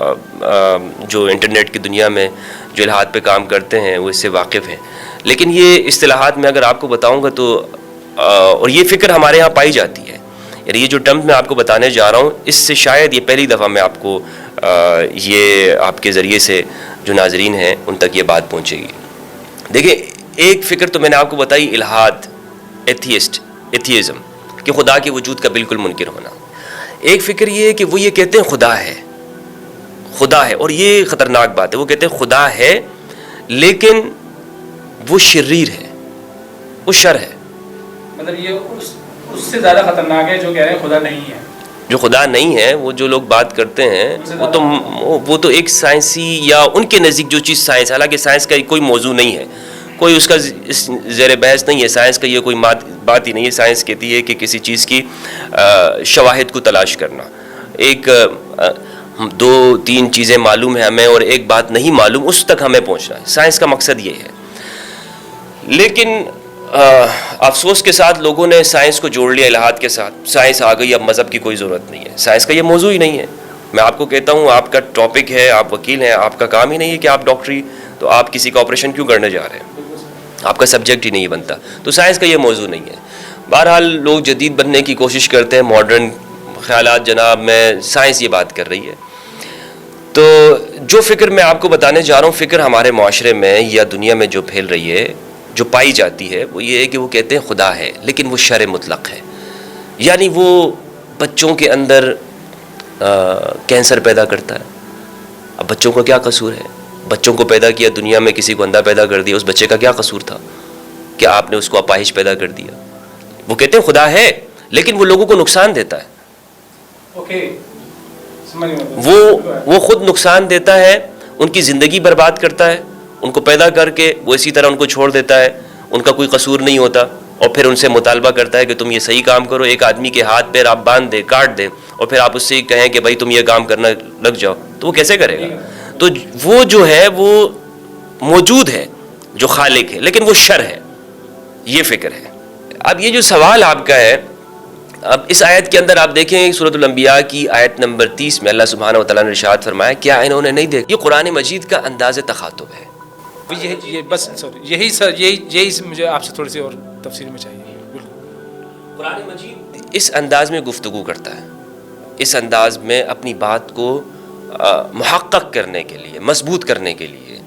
جو انٹرنیٹ کی دنیا میں جو الہاد پہ کام کرتے ہیں وہ اس سے واقف ہیں، لیکن یہ اصطلاحات میں اگر آپ کو بتاؤں گا تو اور یہ فکر ہمارے ہاں پائی جاتی ہے، یعنی یہ جو ٹرم میں آپ کو بتانے جا رہا ہوں اس سے شاید یہ پہلی دفعہ میں آپ کو یہ آپ کے ذریعے سے جو ناظرین ہیں ان تک یہ بات پہنچے گی۔ دیکھیں، ایک فکر تو میں نے آپ کو بتائی الہاد، ایتھیزم، کہ خدا کے وجود کا بالکل منکر ہونا۔ ایک فکر یہ ہے کہ وہ یہ کہتے ہیں خدا ہے، خدا ہے، اور یہ خطرناک بات ہے، وہ کہتے ہیں خدا ہے لیکن وہ شریر ہے، وہ شر ہے۔ مطلب یہ اس سے زیادہ خطرناک ہے جو کہہ رہے ہیں خدا نہیں ہے۔ جو خدا نہیں ہے، وہ جو لوگ بات کرتے ہیں وہ تو ایک سائنسی یا ان کے نزدیک جو چیز سائنس، حالانکہ سائنس کا کوئی موضوع نہیں ہے، کوئی اس کا زیر بحث نہیں ہے، سائنس کا یہ کوئی بات ہی نہیں ہے۔ سائنس کہتی ہے کہ کسی چیز کی شواہد کو تلاش کرنا، ایک دو تین چیزیں معلوم ہیں ہمیں اور ایک بات نہیں معلوم، اس تک ہمیں پہنچنا ہے، سائنس کا مقصد یہ ہے۔ لیکن افسوس کے ساتھ لوگوں نے سائنس کو جوڑ لیا الہاد کے ساتھ، سائنس آ گئی، اب مذہب کی کوئی ضرورت نہیں ہے۔ سائنس کا یہ موضوع ہی نہیں ہے۔ میں آپ کو کہتا ہوں، آپ کا ٹاپک ہے، آپ وکیل ہیں، آپ کا کام ہی نہیں ہے کہ آپ ڈاکٹری، تو آپ کسی کا آپریشن کیوں کرنے جا رہے ہیں؟ آپ کا سبجیکٹ ہی نہیں بنتا، تو سائنس کا یہ موضوع نہیں ہے۔ بہرحال لوگ جدید بننے کی کوشش کرتے ہیں، ماڈرن خیالات، جناب میں سائنس یہ بات کر رہی ہے۔ تو جو فکر میں آپ کو بتانے جا رہا ہوں، فکر ہمارے معاشرے میں یا دنیا میں جو پھیل رہی ہے، جو پائی جاتی ہے، وہ یہ ہے کہ وہ کہتے ہیں خدا ہے لیکن وہ شر مطلق ہے، یعنی وہ بچوں کے اندر کینسر پیدا کرتا ہے۔ اب بچوں کا کیا قصور ہے؟ بچوں کو پیدا کیا دنیا میں، کسی کو اندھا پیدا کر دیا، اس بچے کا کیا قصور تھا کہ آپ نے اس کو اپاہج پیدا کر دیا؟ وہ کہتے ہیں خدا ہے لیکن وہ لوگوں کو نقصان دیتا ہے، وہ خود نقصان دیتا ہے، ان کی زندگی برباد کرتا ہے، ان کو پیدا کر کے وہ اسی طرح ان کو چھوڑ دیتا ہے، ان کا کوئی قصور نہیں ہوتا، اور پھر ان سے مطالبہ کرتا ہے کہ تم یہ صحیح کام کرو۔ ایک آدمی کے ہاتھ پیر آپ باندھ دیں، کاٹ دیں، اور پھر آپ اس سے کہیں کہ بھائی تم یہ کام کرنا لگ جاؤ، تو وہ کیسے کرے گا؟ تو وہ جو ہے وہ موجود ہے جو خالق ہے لیکن وہ شر ہے، یہ فکر ہے۔ اب یہ جو سوال آپ کا ہے، اب اس آیت کے اندر آپ دیکھیں سورۃ الانبیاء کی آیت نمبر 30 میں اللہ سبحانہ و تعالیٰ نے ارشاد فرمایا، کیا انہوں نے نہیں دیکھا؟ یہ قرآن مجید کا انداز تخاطب ہے۔ یہی مجھے آپ سے تھوڑی سی اور تفصیل میں چاہیے۔ قرآن مجید اس انداز میں گفتگو کرتا ہے، اس انداز میں اپنی بات کو محقق کرنے کے لیے، مضبوط کرنے کے لیے،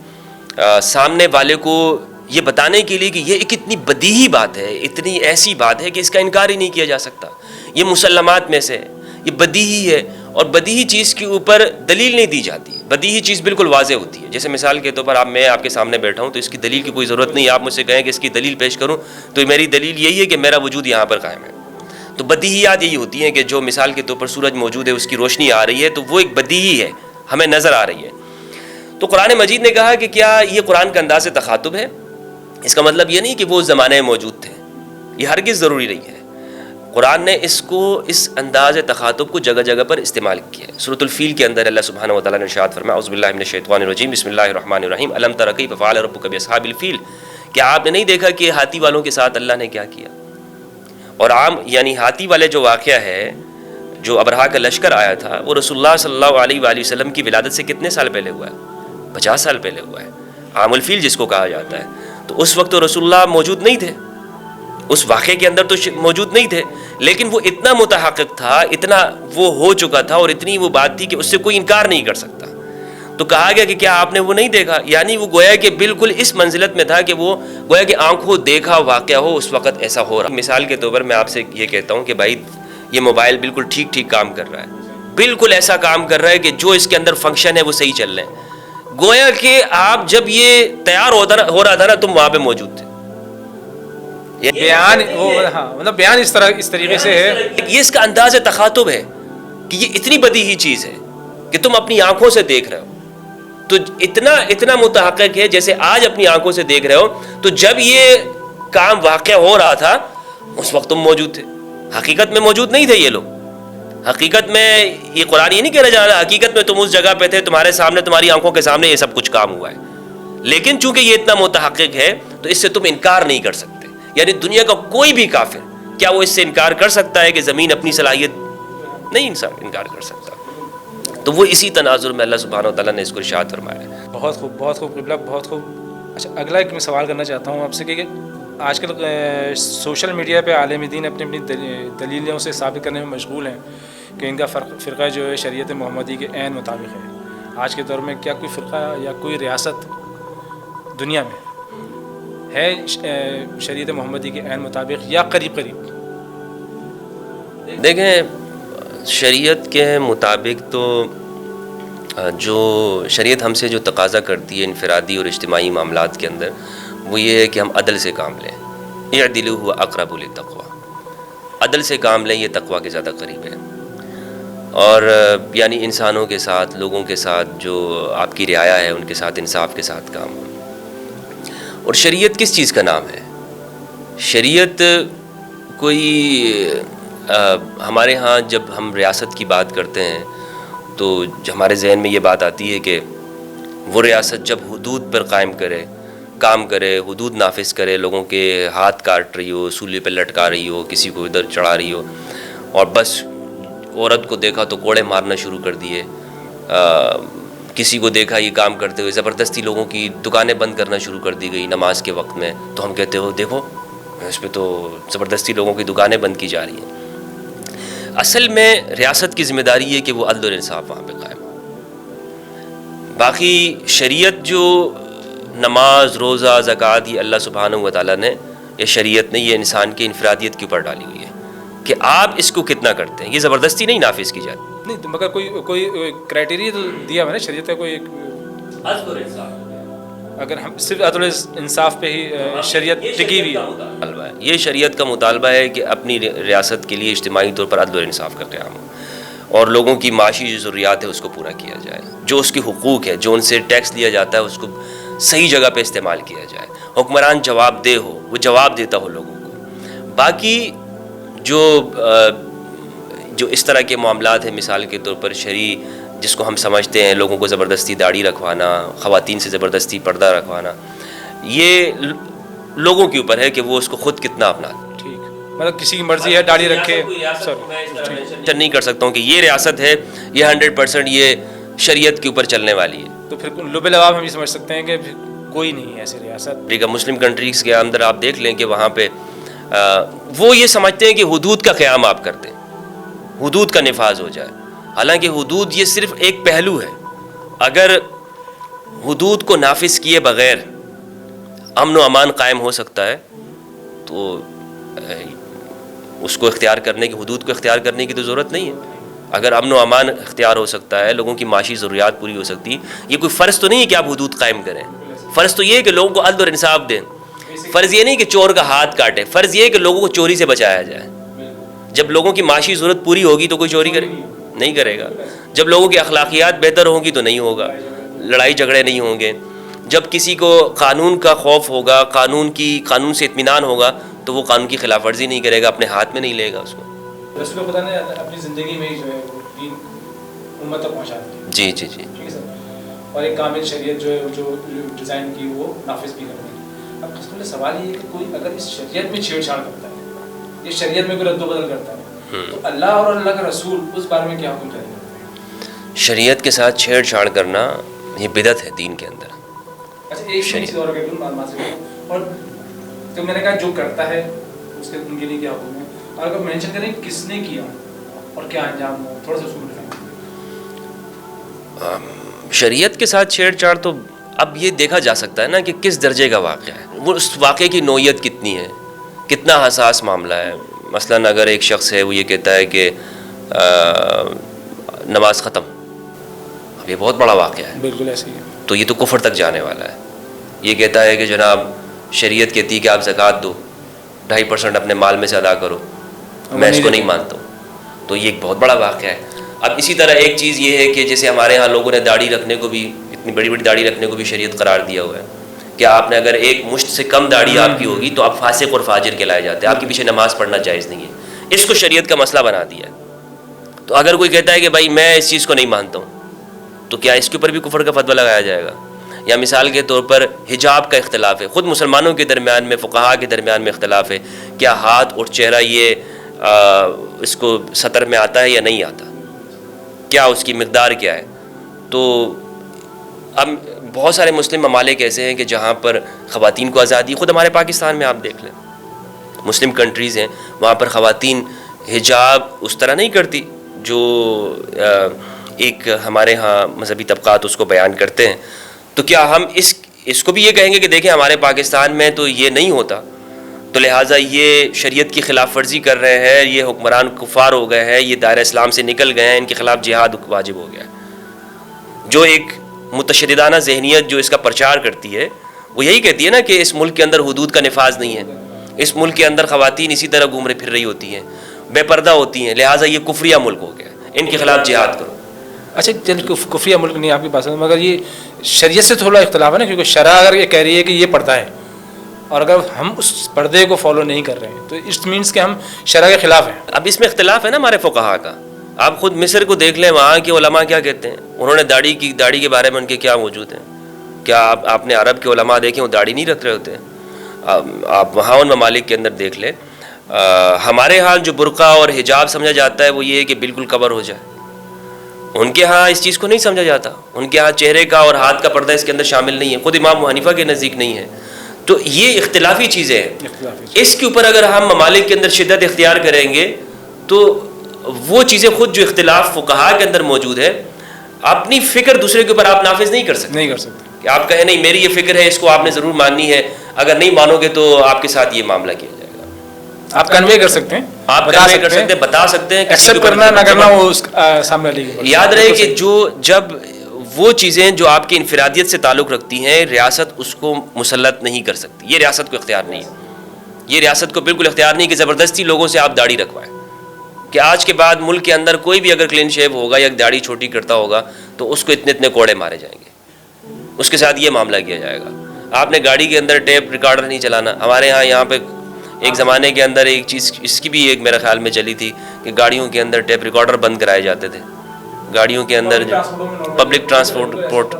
سامنے والے کو یہ بتانے کے لیے کہ یہ ایک اتنی بدیہی بات ہے، اتنی ایسی بات ہے کہ اس کا انکار ہی نہیں کیا جا سکتا، یہ مسلمات میں سے ہے، یہ بدیہی ہے، اور بدیہی چیز کے اوپر دلیل نہیں دی جاتی۔ بدیہی چیز بالکل واضح ہوتی ہے، جیسے مثال کے طور پر میں آپ کے سامنے بیٹھا ہوں تو اس کی دلیل کی کوئی ضرورت نہیں، آپ مجھ سے کہیں کہ اس کی دلیل پیش کروں تو میری دلیل یہی ہے کہ میرا وجود یہاں پر قائم ہے۔ تو بدیہیات یہی ہوتی ہیں کہ جو مثال کے طور پر سورج موجود ہے، اس کی روشنی آ رہی ہے تو وہ ایک بدیہی ہے، ہمیں نظر آ رہی ہے۔ تو قرآن مجید نے کہا کہ کیا یہ قرآن کا انداز تخاطب ہے؟ اس کا مطلب یہ نہیں کہ وہ اس زمانے میں موجود تھے، یہ ہرگز ضروری نہیں ہے۔ قرآن نے اس انداز تخاطب کو جگہ جگہ پر استعمال کیا ہے۔ سورۃ الفیل کے اندر اللہ سبحانہ و تعالیٰ نے ارشاد فرمایا، اعوذ باللہ من الشیطان الرجیم، بسم اللہ الرحمن الرحیم، الم تر کیف فعل ربک باصحاب الفیل، کیا آپ نے نہیں دیکھا کہ ہاتھی والوں کے ساتھ اللہ نے کیا کیا؟ اور عام یعنی ہاتھی والے جو واقعہ ہے، جو ابرہا کا لشکر آیا تھا، وہ رسول اللہ صلی اللہ علیہ وآلہ وسلم کی ولادت سے کتنے سال پہلے ہوا ہے؟ 50 سال پہلے ہوا ہے، عام الفیل جس کو کہا جاتا ہے۔ تو اس وقت تو رسول اللہ موجود نہیں تھے، اس واقعے کے اندر تو موجود نہیں تھے، لیکن وہ اتنا متحقق تھا، اتنا وہ ہو چکا تھا، اور اتنی وہ بات تھی کہ اس سے کوئی انکار نہیں کر سکتا۔ تو کہا گیا کہ کیا آپ نے وہ نہیں دیکھا؟ یعنی وہ گویا کہ بالکل اس منزلت میں تھا کہ وہ گویا کہ آنکھوں دیکھا واقعہ ہو، اس وقت ایسا ہو رہا۔ مثال کے طور پر میں آپ سے یہ کہتا ہوں کہ بھائی یہ موبائل بالکل ٹھیک کام کر رہا ہے، بالکل ایسا کام کر رہا ہے کہ جو اس کے اندر فنکشن ہے وہ صحیح چل رہے ہیں، گویا کہ آپ جب یہ تیار ہو رہا تھا نا، تم وہاں پہ موجود تھے۔ بیان اس طریقے سے ہے، یہ اس کا انداز تخاطب ہے کہ یہ اتنی بدیہی چیز ہے کہ تم اپنی آنکھوں سے دیکھ رہے ہو، تو اتنا متحقق ہے جیسے آج اپنی آنکھوں سے دیکھ رہے ہو۔ تو جب یہ کام واقع ہو رہا تھا اس وقت تم موجود تھے، حقیقت میں موجود نہیں تھے یہ لوگ۔ حقیقت میں یہ قرآن یہ نہیں کہنا چاہ رہا، حقیقت میں تم اس جگہ پہ تھے، تمہارے سامنے، تمہاری آنکھوں کے سامنے یہ سب کچھ کام ہوا ہے، لیکن چونکہ یہ اتنا متحقق ہے تو اس سے تم انکار نہیں کر سکتے۔ یعنی دنیا کا کوئی بھی کافر کیا وہ اس سے انکار کر سکتا ہے کہ زمین اپنی صلاحیت نہیں انکار کر سکتا۔ تو وہ اسی تناظر میں اللہ سبحانہ و تعالیٰ نے اس کو ارشاد فرمایا ہے۔ بہت خوب قبلہ، بہت خوب۔ اچھا، اگلا ایک میں سوال کرنا چاہتا ہوں آپ سے کہ آج کل سوشل میڈیا پہ عالم دین اپنی دلیلوں سے ثابت کرنے میں مشغول ہیں کہ ان کا فرقہ جو ہے شریعت محمدی کے عین مطابق ہے۔ آج کے دور میں کیا کوئی فرقہ یا کوئی ریاست دنیا میں ہے شریعت محمدی کے عین مطابق یا قریب قریب؟ دیکھیں، شریعت کے مطابق تو جو شریعت ہم سے جو تقاضا کرتی ہے انفرادی اور اجتماعی معاملات کے اندر، وہ یہ ہے کہ ہم عدل سے کام لیں۔ اعدلوا هو اقرب للتقوی، عدل سے کام لیں، یہ تقوی کے زیادہ قریب ہے۔ اور یعنی انسانوں کے ساتھ، لوگوں کے ساتھ جو آپ کی رعایا ہے ان کے ساتھ انصاف کے ساتھ کام ہو۔ اور شریعت کس چیز کا نام ہے؟ شریعت کوئی ہمارے ہاں جب ہم ریاست کی بات کرتے ہیں تو ہمارے ذہن میں یہ بات آتی ہے کہ وہ ریاست جب حدود پر قائم کرے، کام کرے، حدود نافذ کرے، لوگوں کے ہاتھ کاٹ رہی ہو، سولی پہ لٹکا رہی ہو، کسی کو ادھر چڑھا رہی ہو، اور بس عورت کو دیکھا تو کوڑے مارنا شروع کر دیے، کسی کو دیکھا یہ کام کرتے ہوئے زبردستی لوگوں کی دکانیں بند کرنا شروع کر دی گئی نماز کے وقت میں، تو ہم کہتے ہو دیکھو اس پہ تو زبردستی لوگوں کی دکانیں بند کی جا رہی ہیں۔ اصل میں ریاست کی ذمہ داری ہے کہ وہ عدل اور انصاف وہاں پہ قائم ہو۔ باقی شریعت جو نماز، روزہ، زکوٰۃ، یہ اللہ سبحانہ و تعالیٰ نے، یہ شریعت نے یہ انسان کی انفرادیت کے اوپر ڈالی ہوئی ہے کہ آپ اس کو کتنا کرتے ہیں، یہ زبردستی نہیں نافذ کی جاتی۔ نہیں تو مگر کوئی کرائٹیریا تو دیا ہوا ہے نا شریعت کا، کوئی عدل اور انصاف، اگر ہم صرف عدل انصاف پہ ہی شریعت ٹکی ہوئی ہے۔ یہ شریعت کا مطالبہ ہے کہ اپنی ریاست کے لیے اجتماعی طور پر عدل اور انصاف کا قیام ہو، اور لوگوں کی معاشی جو ضروریات ہے اس کو پورا کیا جائے، جو اس کے حقوق ہے، جو ان سے ٹیکس لیا جاتا ہے اس کو صحیح جگہ پہ استعمال کیا جائے، حکمران جواب دہ ہو، وہ جواب دیتا ہو لوگوں کو۔ باقی جو اس طرح کے معاملات ہیں، مثال کے طور پر شرعی جس کو ہم سمجھتے ہیں لوگوں کو زبردستی داڑھی رکھوانا، خواتین سے زبردستی پردہ رکھوانا، یہ لوگوں کے اوپر ہے کہ وہ اس کو خود کتنا اپناتے۔ ٹھیک، مطلب کسی کی مرضی ہے داڑھی رکھے، نہیں کر سکتا ہوں کہ یہ ریاست ہے، یہ 100% یہ شریعت کے اوپر چلنے والی ہے۔ تو پھر لب لباب ہم یہ سمجھ سکتے ہیں کہ کوئی نہیں ہے ایسی ریاست۔ امریکہ مسلم کنٹریز کے اندر آپ دیکھ لیں کہ وہاں پہ وہ یہ سمجھتے ہیں کہ حدود کا قیام آپ کرتے ہیں، حدود کا نفاذ ہو جائے، حالانکہ حدود یہ صرف ایک پہلو ہے۔ اگر حدود کو نافذ کیے بغیر امن و امان قائم ہو سکتا ہے تو اس کو اختیار کرنے کی، حدود کو اختیار کرنے کی تو ضرورت نہیں ہے۔ اگر امن و امان اختیار ہو سکتا ہے، لوگوں کی معاشی ضروریات پوری ہو سکتی، یہ کوئی فرض تو نہیں ہے کہ آپ حدود قائم کریں، فرض تو یہ ہے کہ لوگوں کو عدل اور انصاف دیں۔ فرض یہ نہیں کہ چور کا ہاتھ کاٹے، فرض یہ ہے کہ لوگوں کو چوری سے بچایا جائے۔ جب لوگوں کی معاشی ضرورت پوری ہوگی تو کوئی چوری نہیں کرے گا، جب لوگوں کی اخلاقیات بہتر ہوں گی تو نہیں ہوگا، لڑائی جھگڑے نہیں ہوں گے، جب کسی کو قانون کا خوف ہوگا، قانون سے اطمینان ہوگا تو وہ قانون کی خلاف ورزی نہیں کرے گا، اپنے ہاتھ میں نہیں لے گا اس کو۔ رسول خدا نے اپنی زندگی میں جو ہے دین امت تک پہنچا دی۔ جی جی جی، ٹھیک ہے سر، اور ایک کامل شریعت جو ہے جو ڈیزائن کی وہ نافذ بھی کرنی۔ اب قسم سوال یہ ہے کہ کوئی اگر اس شریعت میں چھیڑ چھاڑ کرتا ہے، اس شریعت میں کوئی رد و بدل کرتا ہے، تو اللہ اور اللہ کا رسول اس بارے میں کیا حکم جاری کرتے ہیں؟ شریعت کے ساتھ چھیڑ چھاڑ کرنا یہ بدعت ہے دین کے اندر۔ اچھا ایک چیز اور اور تو میں نے کہا جو کرتا ہے اس کے ان کے لیے کیا حکم ہے، اور اگر مینشن کریں کس نے کیا اور کیا انجام ہوا، تھوڑا سا اس کو ڈیفائن کریں۔ شریعت کے ساتھ چھیڑ چھاڑ تو اب یہ دیکھا جا سکتا ہے نا کہ کس درجے کا واقعہ ہے، وہ اس واقعے کی نوعیت کتنی ہے، کتنا حساس معاملہ ہے۔ مثلاً اگر ایک شخص ہے وہ یہ کہتا ہے کہ نماز ختم، اب یہ بہت بڑا واقعہ ہے، بالکل ایسے ہی ہے، تو یہ تو کفر تک جانے والا ہے۔ یہ کہتا ہے کہ جناب شریعت کہتی ہے کہ آپ زکوٰۃ دو، 2.5% اپنے مال میں سے ادا کرو، میں اس کو نہیں مانتا ہوں، تو یہ ایک بہت بڑا واقعہ ہے۔ اب اسی طرح ایک چیز یہ ہے کہ جیسے ہمارے ہاں لوگوں نے داڑھی رکھنے کو بھی، اتنی بڑی بڑی داڑھی رکھنے کو بھی شریعت قرار دیا ہوا ہے کہ آپ نے اگر ایک مشت سے کم داڑھی آپ کی ہوگی تو آپ فاسق اور فاجر کہلائے جاتے ہیں، آپ کے پیچھے نماز پڑھنا جائز نہیں ہے، اس کو شریعت کا مسئلہ بنا دیا ہے۔ تو اگر کوئی کہتا ہے کہ بھائی میں اس چیز کو نہیں مانتا ہوں، تو کیا اس کے اوپر بھی کفر کا فتویٰ لگایا جائے گا؟ یا مثال کے طور پر حجاب کا اختلاف ہے، خود مسلمانوں کے درمیان میں، فقہاء کے درمیان میں اختلاف ہے، کیا ہاتھ اور چہرہ یہ اس کو سطر میں آتا ہے یا نہیں آتا؟ کیا اس کی مقدار کیا ہے. تو اب بہت سارے مسلم ممالک ایسے ہیں کہ جہاں پر خواتین کو آزادی، خود ہمارے پاکستان میں آپ دیکھ لیں، مسلم کنٹریز ہیں وہاں پر خواتین حجاب اس طرح نہیں کرتی جو ایک ہمارے ہاں مذہبی طبقات اس کو بیان کرتے ہیں. تو کیا ہم اس کو بھی یہ کہیں گے کہ دیکھیں ہمارے پاکستان میں تو یہ نہیں ہوتا، تو لہٰذا یہ شریعت کی خلاف ورزی کر رہے ہیں، یہ حکمران کفار ہو گئے ہیں، یہ دائرہ اسلام سے نکل گئے ہیں، ان کے خلاف جہاد واجب ہو گیا ہے. جو ایک متشددانہ ذہنیت جو اس کا پرچار کرتی ہے وہ یہی کہتی ہے نا کہ اس ملک کے اندر حدود کا نفاذ نہیں ہے، اس ملک کے اندر خواتین اسی طرح گھوم پھر رہی ہوتی ہیں، بے پردہ ہوتی ہیں، لہٰذا یہ کفریہ ملک ہو گیا، ان کے خلاف جہاد کرو. اچھا چل کفریہ ملک نہیں آپ کی بات، مگر یہ شریعت سے تھوڑا اختلاف ہے نا، کیونکہ شرع اگر یہ کہہ رہی ہے کہ یہ پردہ ہے اور اگر ہم اس پردے کو فالو نہیں کر رہے ہیں تو اٹ مینس کہ ہم شرع کے خلاف ہیں. اب اس میں اختلاف ہے نا ہمارے فقہا کا. آپ خود مصر کو دیکھ لیں، وہاں کے علماء کیا کہتے ہیں، انہوں نے داڑھی کے بارے میں ان کے کیا موجود ہیں. کیا آپ نے عرب کے علماء دیکھیں وہ داڑھی نہیں رکھ رہے ہوتے ہیں؟ آپ وہاں ان ممالک کے اندر دیکھ لیں. ہمارے ہاں جو برقع اور حجاب سمجھا جاتا ہے وہ یہ ہے کہ بالکل کور ہو جائے، ان کے ہاں اس چیز کو نہیں سمجھا جاتا. ان کے ہاں چہرے کا اور ہاتھ کا پردہ اس کے اندر شامل نہیں ہے، خود امام ابو حنیفہ کے نزدیک نہیں ہے. تو یہ اختلافی چیزیں ہیں. اس کے اوپر اگر ہم ممالک کے اندر شدت اختیار کریں گے تو وہ چیزیں خود جو اختلاف فقہا کے اندر موجود ہے، اپنی فکر دوسرے کے اوپر آپ نافذ نہیں کر سکتے کہ آپ کہیں نہیں میری یہ فکر ہے، اس کو آپ نے ضرور ماننی ہے، اگر نہیں مانو گے تو آپ کے ساتھ یہ معاملہ کیا جائے گا. آپ کنوے کر سکتے ہیں، آپ کنوے کر سکتے ہیں، بتا سکتے ہیں، ایکسپٹ کرنا نہ کرنا وہ سامنے والی کی. یاد رہے کہ جب وہ چیزیں جو آپ کی انفرادیت سے تعلق رکھتی ہیں، ریاست اس کو مسلط نہیں کر سکتی. یہ ریاست کو اختیار نہیں ہے، یہ ریاست کو بالکل اختیار نہیں کہ زبردستی لوگوں سے آپ داڑھی رکھوائیں. کہ آج کے بعد ملک کے اندر کوئی بھی اگر کلین شیو ہوگا یا داڑھی چھوٹی کرتا ہوگا تو اس کو اتنے کوڑے مارے جائیں گے، اس کے ساتھ یہ معاملہ کیا جائے گا. آپ نے گاڑی کے اندر ٹیپ ریکارڈر نہیں چلانا. ہمارے یہاں پہ ایک زمانے کے اندر ایک چیز اس کی بھی ایک میرے خیال میں چلی تھی کہ گاڑیوں کے اندر ٹیپ ریکارڈر بند کرائے جاتے تھے. گاڑیوں کے اندر پبلک ٹرانسپورٹ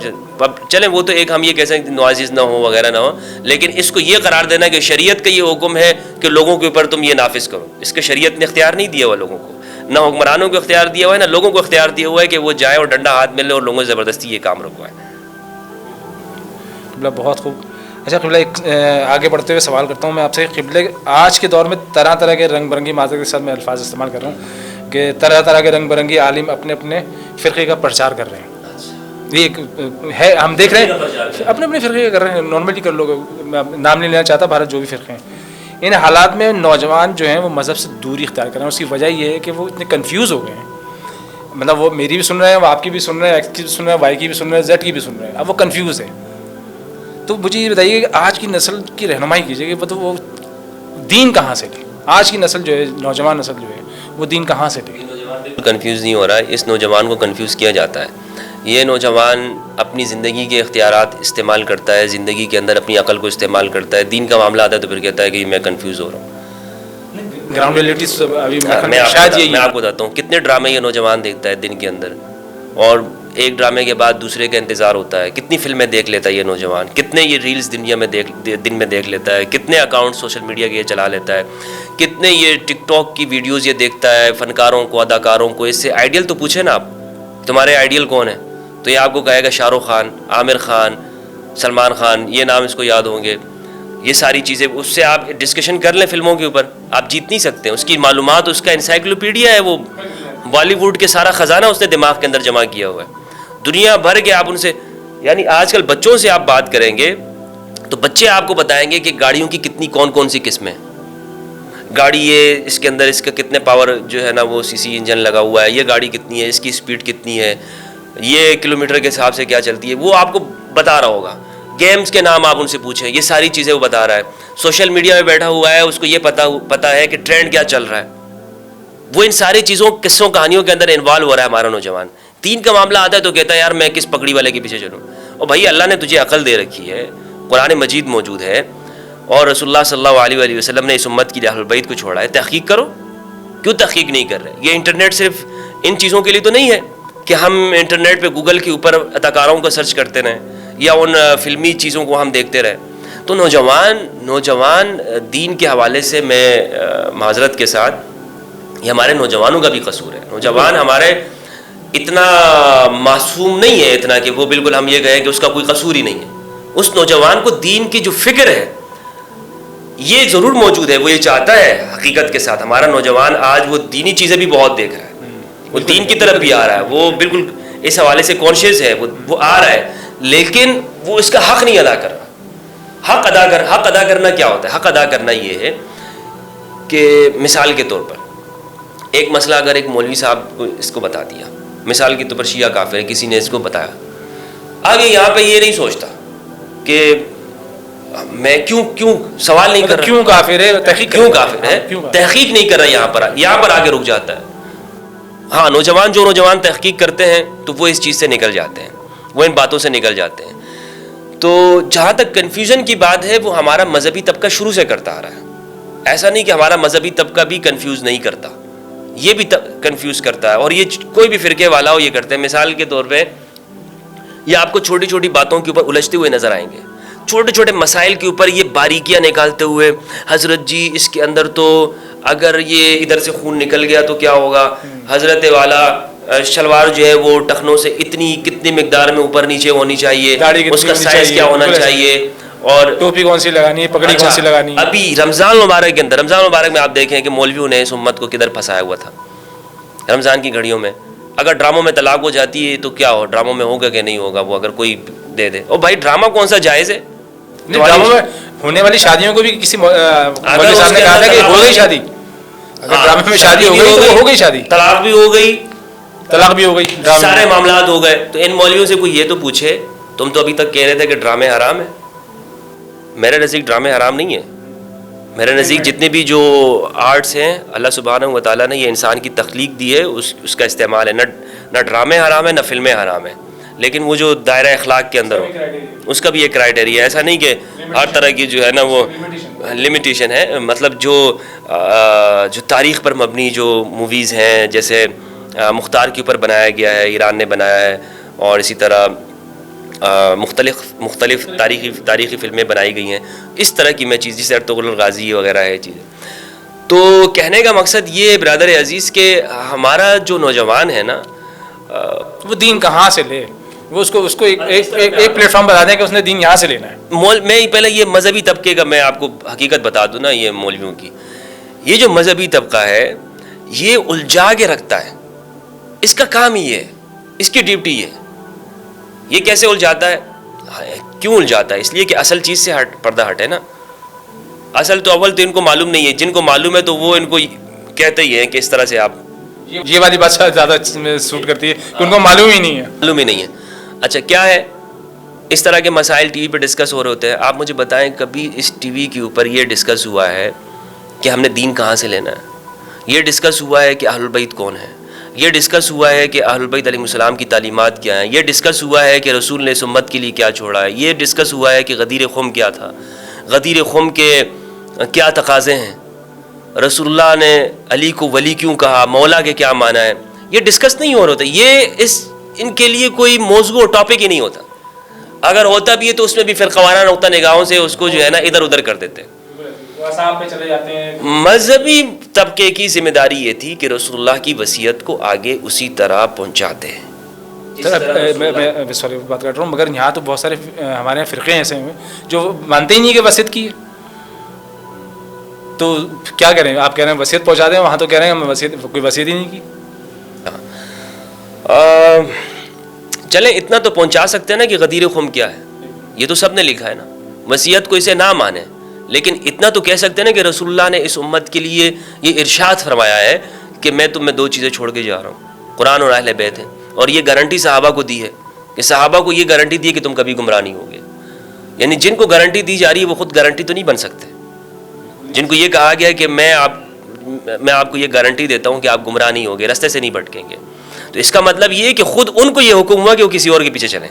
چلیں وہ تو ایک ہم یہ کہہ سکتے ہیں نوائزز نہ ہو وغیرہ نہ ہو، لیکن اس کو یہ قرار دینا کہ شریعت کا یہ حکم ہے کہ لوگوں کے اوپر تم یہ نافذ کرو، اس کے شریعت نے اختیار نہیں دیا ہوا لوگوں کو، نہ حکمرانوں کو اختیار دیا ہوا ہے، نہ لوگوں کو اختیار دیا ہوا ہے کہ وہ جائے اور ڈنڈا ہاتھ میں لے اور لوگوں سے زبردستی یہ کام رکوائے. قبلہ بہت خوب. اچھا قبلہ ایک آگے بڑھتے ہوئے سوال کرتا ہوں میں آپ سے. قبلہ آج کے دور میں طرح طرح کے رنگ برنگی معذرت کے ساتھ میں الفاظ استعمال کر رہا ہوں کہ طرح طرح کے رنگ برنگی عالم اپنے اپنے فرقے کا پرچار کر رہے ہیں. یہ ایک ہے، ہم دیکھ رہے ہیں اپنے اپنے فرقے کا کر رہے ہیں. نارملی کر لوگ، میں نام نہیں لینا چاہتا، بھارت جو بھی فرقے ہیں، ان حالات میں نوجوان جو ہیں وہ مذہب سے دوری اختیار کر رہے ہیں. اس کی وجہ یہ ہے کہ وہ اتنے کنفیوز ہو گئے ہیں. مطلب وہ میری بھی سن رہے ہیں، وہ آپ کی بھی سن رہے ہیں، ایکس کی بھی سن رہے ہیں، وائی کی بھی سن رہے ہیں، زیڈ کی بھی سن رہے ہیں. اب وہ کنفیوز ہے. تو مجھے یہ بتائیے کہ آج کی نسل کی رہنمائی کیجیے کہ مطلب وہ دین کہاں سے لے. آج کی نسل جو ہے، نوجوان نسل جو ہے، وہ دین کہاں سے لے. کنفیوز نہیں ہو رہا ہے، اس نوجوان کو کنفیوز کیا جاتا ہے. یہ نوجوان اپنی زندگی کے اختیارات استعمال کرتا ہے، زندگی کے اندر اپنی عقل کو استعمال کرتا ہے. دین کا معاملہ آتا ہے تو پھر کہتا ہے کہ میں کنفیوز ہو رہا ہوں. گراؤنڈ ریئلٹیز میں آپ کو بتاتا ہوں کتنے ڈرامے یہ نوجوان دیکھتا ہے دن کے اندر، اور ایک ڈرامے کے بعد دوسرے کا انتظار ہوتا ہے. کتنی فلمیں دیکھ لیتا ہے یہ نوجوان، کتنے یہ ریلز دن میں دیکھ لیتا ہے، کتنے اکاؤنٹ سوشل میڈیا کے یہ چلا لیتا ہے، کتنے یہ ٹک ٹاک کی ویڈیوز یہ دیکھتا ہے فنکاروں کو، اداکاروں کو. اس سے آئیڈیل تو پوچھیں نا آپ، تمہارے آئیڈیل کون ہیں، تو یہ آپ کو کہے گا شاہ رخ خان، عامر خان، سلمان خان، یہ نام اس کو یاد ہوں گے. یہ ساری چیزیں اس سے آپ ڈسکشن کر لیں فلموں کے اوپر، آپ جیت نہیں سکتے. اس کی معلومات، اس کا انسائکلوپیڈیا ہے، وہ بالی ووڈ کے سارا خزانہ اس نے دماغ کے اندر جمع کیا ہوا ہے. دنیا بھر کے آپ ان سے، یعنی آج کل بچوں سے آپ بات کریں گے تو بچے آپ کو بتائیں گے کہ گاڑیوں کی کتنی کون سی قسمیں، گاڑی یہ اس کے اندر اس کا کتنے پاور جو ہے نا وہ سی سی انجن لگا ہوا ہے، یہ گاڑی کتنی ہے، اس کی اسپیڈ کتنی ہے، یہ کلومیٹر کے حساب سے کیا چلتی ہے، وہ آپ کو بتا رہا ہوگا. گیمز کے نام آپ ان سے پوچھیں، یہ ساری چیزیں وہ بتا رہا ہے. سوشل میڈیا میں بیٹھا ہوا ہے، اس کو یہ پتا ہے کہ ٹرینڈ کیا چل رہا ہے. وہ ان ساری چیزوں، قصوں کہانیوں کے اندر انوالو ہو رہا ہے ہمارا نوجوان. دین کا معاملہ آتا ہے تو کہتا ہے یار میں کس پگڑی والے کے پیچھے چلوں. اور بھائی اللہ نے تجھے عقل دے رکھی ہے، قرآن مجید موجود ہے، اور رسول اللہ صلی اللہ علیہ وآلہ وسلم نے اس امت کی اہل بیت کو چھوڑا ہے. تحقیق کرو. کیوں تحقیق نہیں کر رہے؟ یہ انٹرنیٹ صرف ان چیزوں کے لیے تو نہیں ہے کہ ہم انٹرنیٹ پہ گوگل کے اوپر اداکاروں کا سرچ کرتے رہیں یا ان فلمی چیزوں کو ہم دیکھتے رہیں. تو نوجوان دین کے حوالے سے میں معذرت کے ساتھ، یہ ہمارے نوجوانوں کا بھی قصور ہے. نوجوان ہمارے اتنا معصوم نہیں ہے اتنا کہ وہ بالکل ہم یہ کہیں کہ اس کا کوئی قصور ہی نہیں ہے. اس نوجوان کو دین کی جو فکر ہے یہ ضرور موجود ہے. وہ یہ چاہتا ہے حقیقت کے ساتھ. ہمارا نوجوان آج وہ دینی چیزیں بھی بہت دیکھ رہا ہے, وہ دین کی طرف بھی آ رہا ہے, وہ بالکل اس حوالے سے کانشیس ہے, وہ آ رہا ہے, لیکن وہ اس کا حق نہیں ادا کر رہا. حق ادا کرنا کیا ہوتا ہے؟ حق ادا کرنا یہ ہے کہ مثال کے طور پر ایک مسئلہ اگر ایک مولوی صاحب کو اس کو بتا دیا, مثال کے طور پر شیعہ کافر ہے, کسی نے اس کو بتایا, آگے یہاں پہ یہ نہیں سوچتا کہ میں کیوں سوال نہیں کر رہا, کیوں کافر ہے, کیوں کافر ہے, تحقیق نہیں کر رہا, یہاں پر آگے رک جاتا ہے. ہاں جو نوجوان تحقیق کرتے ہیں تو وہ اس چیز سے نکل جاتے ہیں, وہ ان باتوں سے نکل جاتے ہیں. تو جہاں تک کنفیوژن کی بات ہے وہ ہمارا مذہبی طبقہ شروع سے کرتا آ رہا ہے. ایسا نہیں کہ ہمارا مذہبی طبقہ بھی کنفیوز نہیں کرتا, یہ بھی کنفیوز کرتا ہے, اور یہ کوئی بھی فرقے والا ہو یہ کرتے ہیں. مثال کے طور پہ یہ آپ کو چھوٹی چھوٹی باتوں کے اوپر الجھتے ہوئے نظر آئیں گے, چھوٹے چھوٹے مسائل کے اوپر یہ باریکیاں نکالتے ہوئے, حضرت جی اس کے اندر تو اگر یہ ادھر سے خون نکل گیا تو کیا ہوگا, حضرت والا شلوار جو ہے وہ ٹخنوں سے کتنی مقدار میں اوپر نیچے ہونی چاہیے, اس کا سائز کیا ہونا چاہیے, اور ٹوپی کون سی لگانی ہے, پگڑی کون سی لگانی ہے. ابھی رمضان مبارک کے اندر, رمضان مبارک میں آپ دیکھیں کہ مولویوں نے اس امت کو کدھر پھنسایا ہوا تھا. رمضان کی گھڑیوں میں اگر ڈراموں میں طلاق ہو جاتی ہے تو کیا ہو, ڈراموں میں ہوگا کہ نہیں ہوگا, وہ اگر کوئی دے دے, اور بھائی ڈرامہ کون سا جائز ہے؟ ڈراموں میں ہونے والی شادیوں کو بھی کسی مولوی صاحب نے کہا تھا کہ ہو گئی شادی, اگر ڈرامے میں شادی ہو گئی تو ہو گئی شادی, طلاق بھی ہو گئی, سارے معاملات ہو گئے. تو ان مولویوں سے کوئی یہ تو پوچھے, تم تو ابھی تک کہہ رہے تھے کہ ڈرامے حرام ہے. میرے نزدیک ڈرامے حرام نہیں ہے. میرے نزدیک جتنے بھی جو آرٹس ہیں اللہ سبحانہ و تعالیٰ نے یہ انسان کی تخلیق دی ہے, اس کا استعمال ہے. نہ ڈرامے حرام ہے نہ فلمیں حرام ہیں, لیکن وہ جو دائرہ اخلاق کے اندر ہو اس کا بھی ایک کرائٹیریا ہے. ایسا نہیں کہ ہر طرح کی جو ہے نا وہ لمیٹیشن ہے. مطلب جو تاریخ پر مبنی جو موویز ہیں, جیسے مختار کے اوپر بنایا گیا ہے, ایران نے بنایا ہے, اور اسی طرح مختلف تاریخی فلمیں بنائی گئی ہیں, اس طرح کی میں چیز, جیسے ارطغرل الغازی وغیرہ ہے چیزیں. تو کہنے کا مقصد یہ برادر عزیز کہ ہمارا جو نوجوان ہے نا وہ دین کہاں سے لے, وہ اس کو ایک پلیٹ فارم بتا دیں کہ اس نے دین یہاں سے لینا ہے. میں پہلے یہ مذہبی طبقے کا میں آپ کو حقیقت بتا دوں نا, یہ مولویوں کی یہ جو مذہبی طبقہ ہے یہ الجھا کے رکھتا ہے. اس کا کام ہی ہے, اس کی ڈیوٹی ہے. یہ کیسے الجھاتا ہے, کیوں الجھاتا ہے؟ اس لیے کہ اصل چیز سے پردہ ہٹ ہے نا. اصل تو اول تو ان کو معلوم نہیں ہے, جن کو معلوم ہے تو وہ ان کو کہتے ہی ہیں کہ اس طرح سے آپ, یہ والی بات زیادہ سوٹ کرتی ہے کہ ان کو معلوم ہی نہیں ہے. اچھا کیا ہے, اس طرح کے مسائل ٹی وی پہ ڈسکس ہو رہے ہوتے ہیں. آپ مجھے بتائیں کبھی اس ٹی وی کے اوپر یہ ڈسکس ہوا ہے کہ ہم نے دین کہاں سے لینا ہے؟ یہ ڈسکس ہوا ہے کہ اہل البیت کون ہے؟ یہ ڈسکس ہوا ہے کہ اہل البیت علیہ السلام کی تعلیمات کیا ہیں؟ یہ ڈسکس ہوا ہے کہ رسول نے اس امت کے لیے کیا چھوڑا ہے؟ یہ ڈسکس ہوا ہے کہ غدیر خم کیا تھا, غدیر خم کے کیا تقاضے ہیں, رسول اللہ نے علی کو ولی کیوں کہا, مولا کے کیا معنی ہے؟ یہ ڈسکس نہیں ہو رہا ہوتا. یہ ان کے لیے کوئی موضوع اور ٹاپک ہی نہیں ہوتا. اگر ہوتا بھی ہے تو اس میں بھی پھر قوارہ نقطہ نگاہوں سے اس کو جو ہے نا ادھر ادھر کر دیتے. مذہبی طبقے کی ذمہ داری یہ تھی کہ رسول اللہ کی وصیت کو آگے اسی طرح پہنچاتے ہیں. میں سوری بات کر رہا ہوں, مگر یہاں تو بہت سارے ہمارے فرقے ایسے ہیں جو مانتے ہی نہیں کہ وصیت کی ہے. تو کیا کریں, آپ کہہ رہے ہیں وصیت پہنچا دیں, وہاں تو کہہ رہے ہیں ہم کوئی وصیت ہی نہیں کی. چلیں اتنا تو پہنچا سکتے ہیں نا کہ غدیر خم کیا ہے, یہ تو سب نے لکھا ہے نا. وصیت کو اسے نہ مانے, لیکن اتنا تو کہہ سکتے ہیں نا کہ رسول اللہ نے اس امت کے لیے یہ ارشاد فرمایا ہے کہ میں تم میں 2 چیزیں چھوڑ کے جا رہا ہوں, قرآن اور اہل بیت ہیں. اور یہ گارنٹی صحابہ کو دی ہے کہ صحابہ کو یہ گارنٹی دی ہے کہ تم کبھی گمراہ نہیں ہوگے. یعنی جن کو گارنٹی دی جا رہی ہے وہ خود گارنٹی تو نہیں بن سکتے. جن کو یہ کہا گیا ہے کہ میں آپ کو یہ گارنٹی دیتا ہوں کہ آپ گمراہ نہیں ہوگے, رستے سے نہیں بھٹکیں گے, تو اس کا مطلب یہ ہے کہ خود ان کو یہ حکم ہوا کہ وہ کسی اور کے پیچھے چلیں.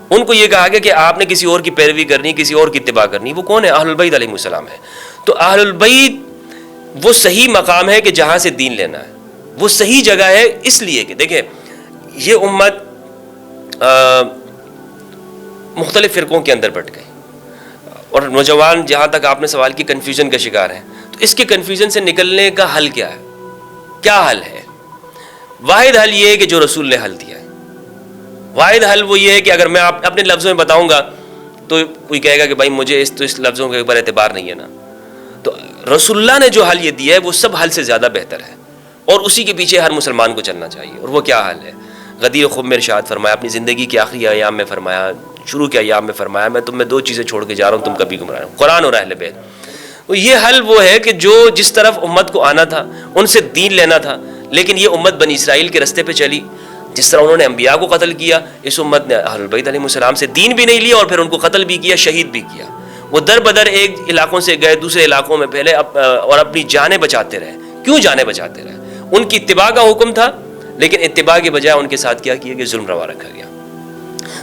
ان کو یہ کہا گیا کہ آپ نے کسی اور کی پیروی کرنی, کسی اور کی اتباع کرنی. وہ کون ہے؟ اہل البیت علیہ السلام ہے. تو اہل البیت وہ صحیح مقام ہے کہ جہاں سے دین لینا ہے, وہ صحیح جگہ ہے. اس لیے کہ دیکھیں یہ امت مختلف فرقوں کے اندر بٹ گئی, اور نوجوان جہاں تک آپ نے سوال کی کنفیوژن کا شکار ہیں. تو اس کے کنفیوژن سے نکلنے کا حل کیا ہے؟ کیا حل ہے؟ واحد حل یہ ہے کہ جو رسول نے حل دیا ہے. واحد حل وہ یہ ہے کہ اگر میں اپنے لفظوں میں بتاؤں گا تو کوئی کہے گا کہ بھائی مجھے اس لفظوں کے اوپر اعتبار نہیں ہے نا. تو رسول اللہ نے جو حل یہ دیا ہے وہ سب حل سے زیادہ بہتر ہے, اور اسی کے پیچھے ہر مسلمان کو چلنا چاہیے. اور وہ کیا حل ہے؟ غدیر خم میں ارشاد فرمایا, اپنی زندگی کے آخری ایام میں فرمایا, شروع کے ایام میں فرمایا, میں تم میں 2 چیزیں چھوڑ کے جا رہا ہوں, تم کبھی گمراہ ہو, قرآن اور اہل بیت. یہ حل وہ ہے کہ جو جس طرف امت کو آنا تھا ان سے دین لینا تھا, لیکن یہ امت بنی اسرائیل کے رستے پہ چلی. جس طرح انہوں نے انبیاء کو قتل کیا, اس امت نے اہل بیت علیہ السلام سے دین بھی نہیں لیا اور پھر ان کو قتل بھی کیا, شہید بھی کیا. وہ در بدر ایک علاقوں سے گئے دوسرے علاقوں میں پھیلے اور اپنی جانیں بچاتے رہے. کیوں جانیں بچاتے رہے؟ ان کی اتباع کا حکم تھا, لیکن اتباع کے بجائے ان کے ساتھ کیا کیا کہ ظلم روا رکھا گیا.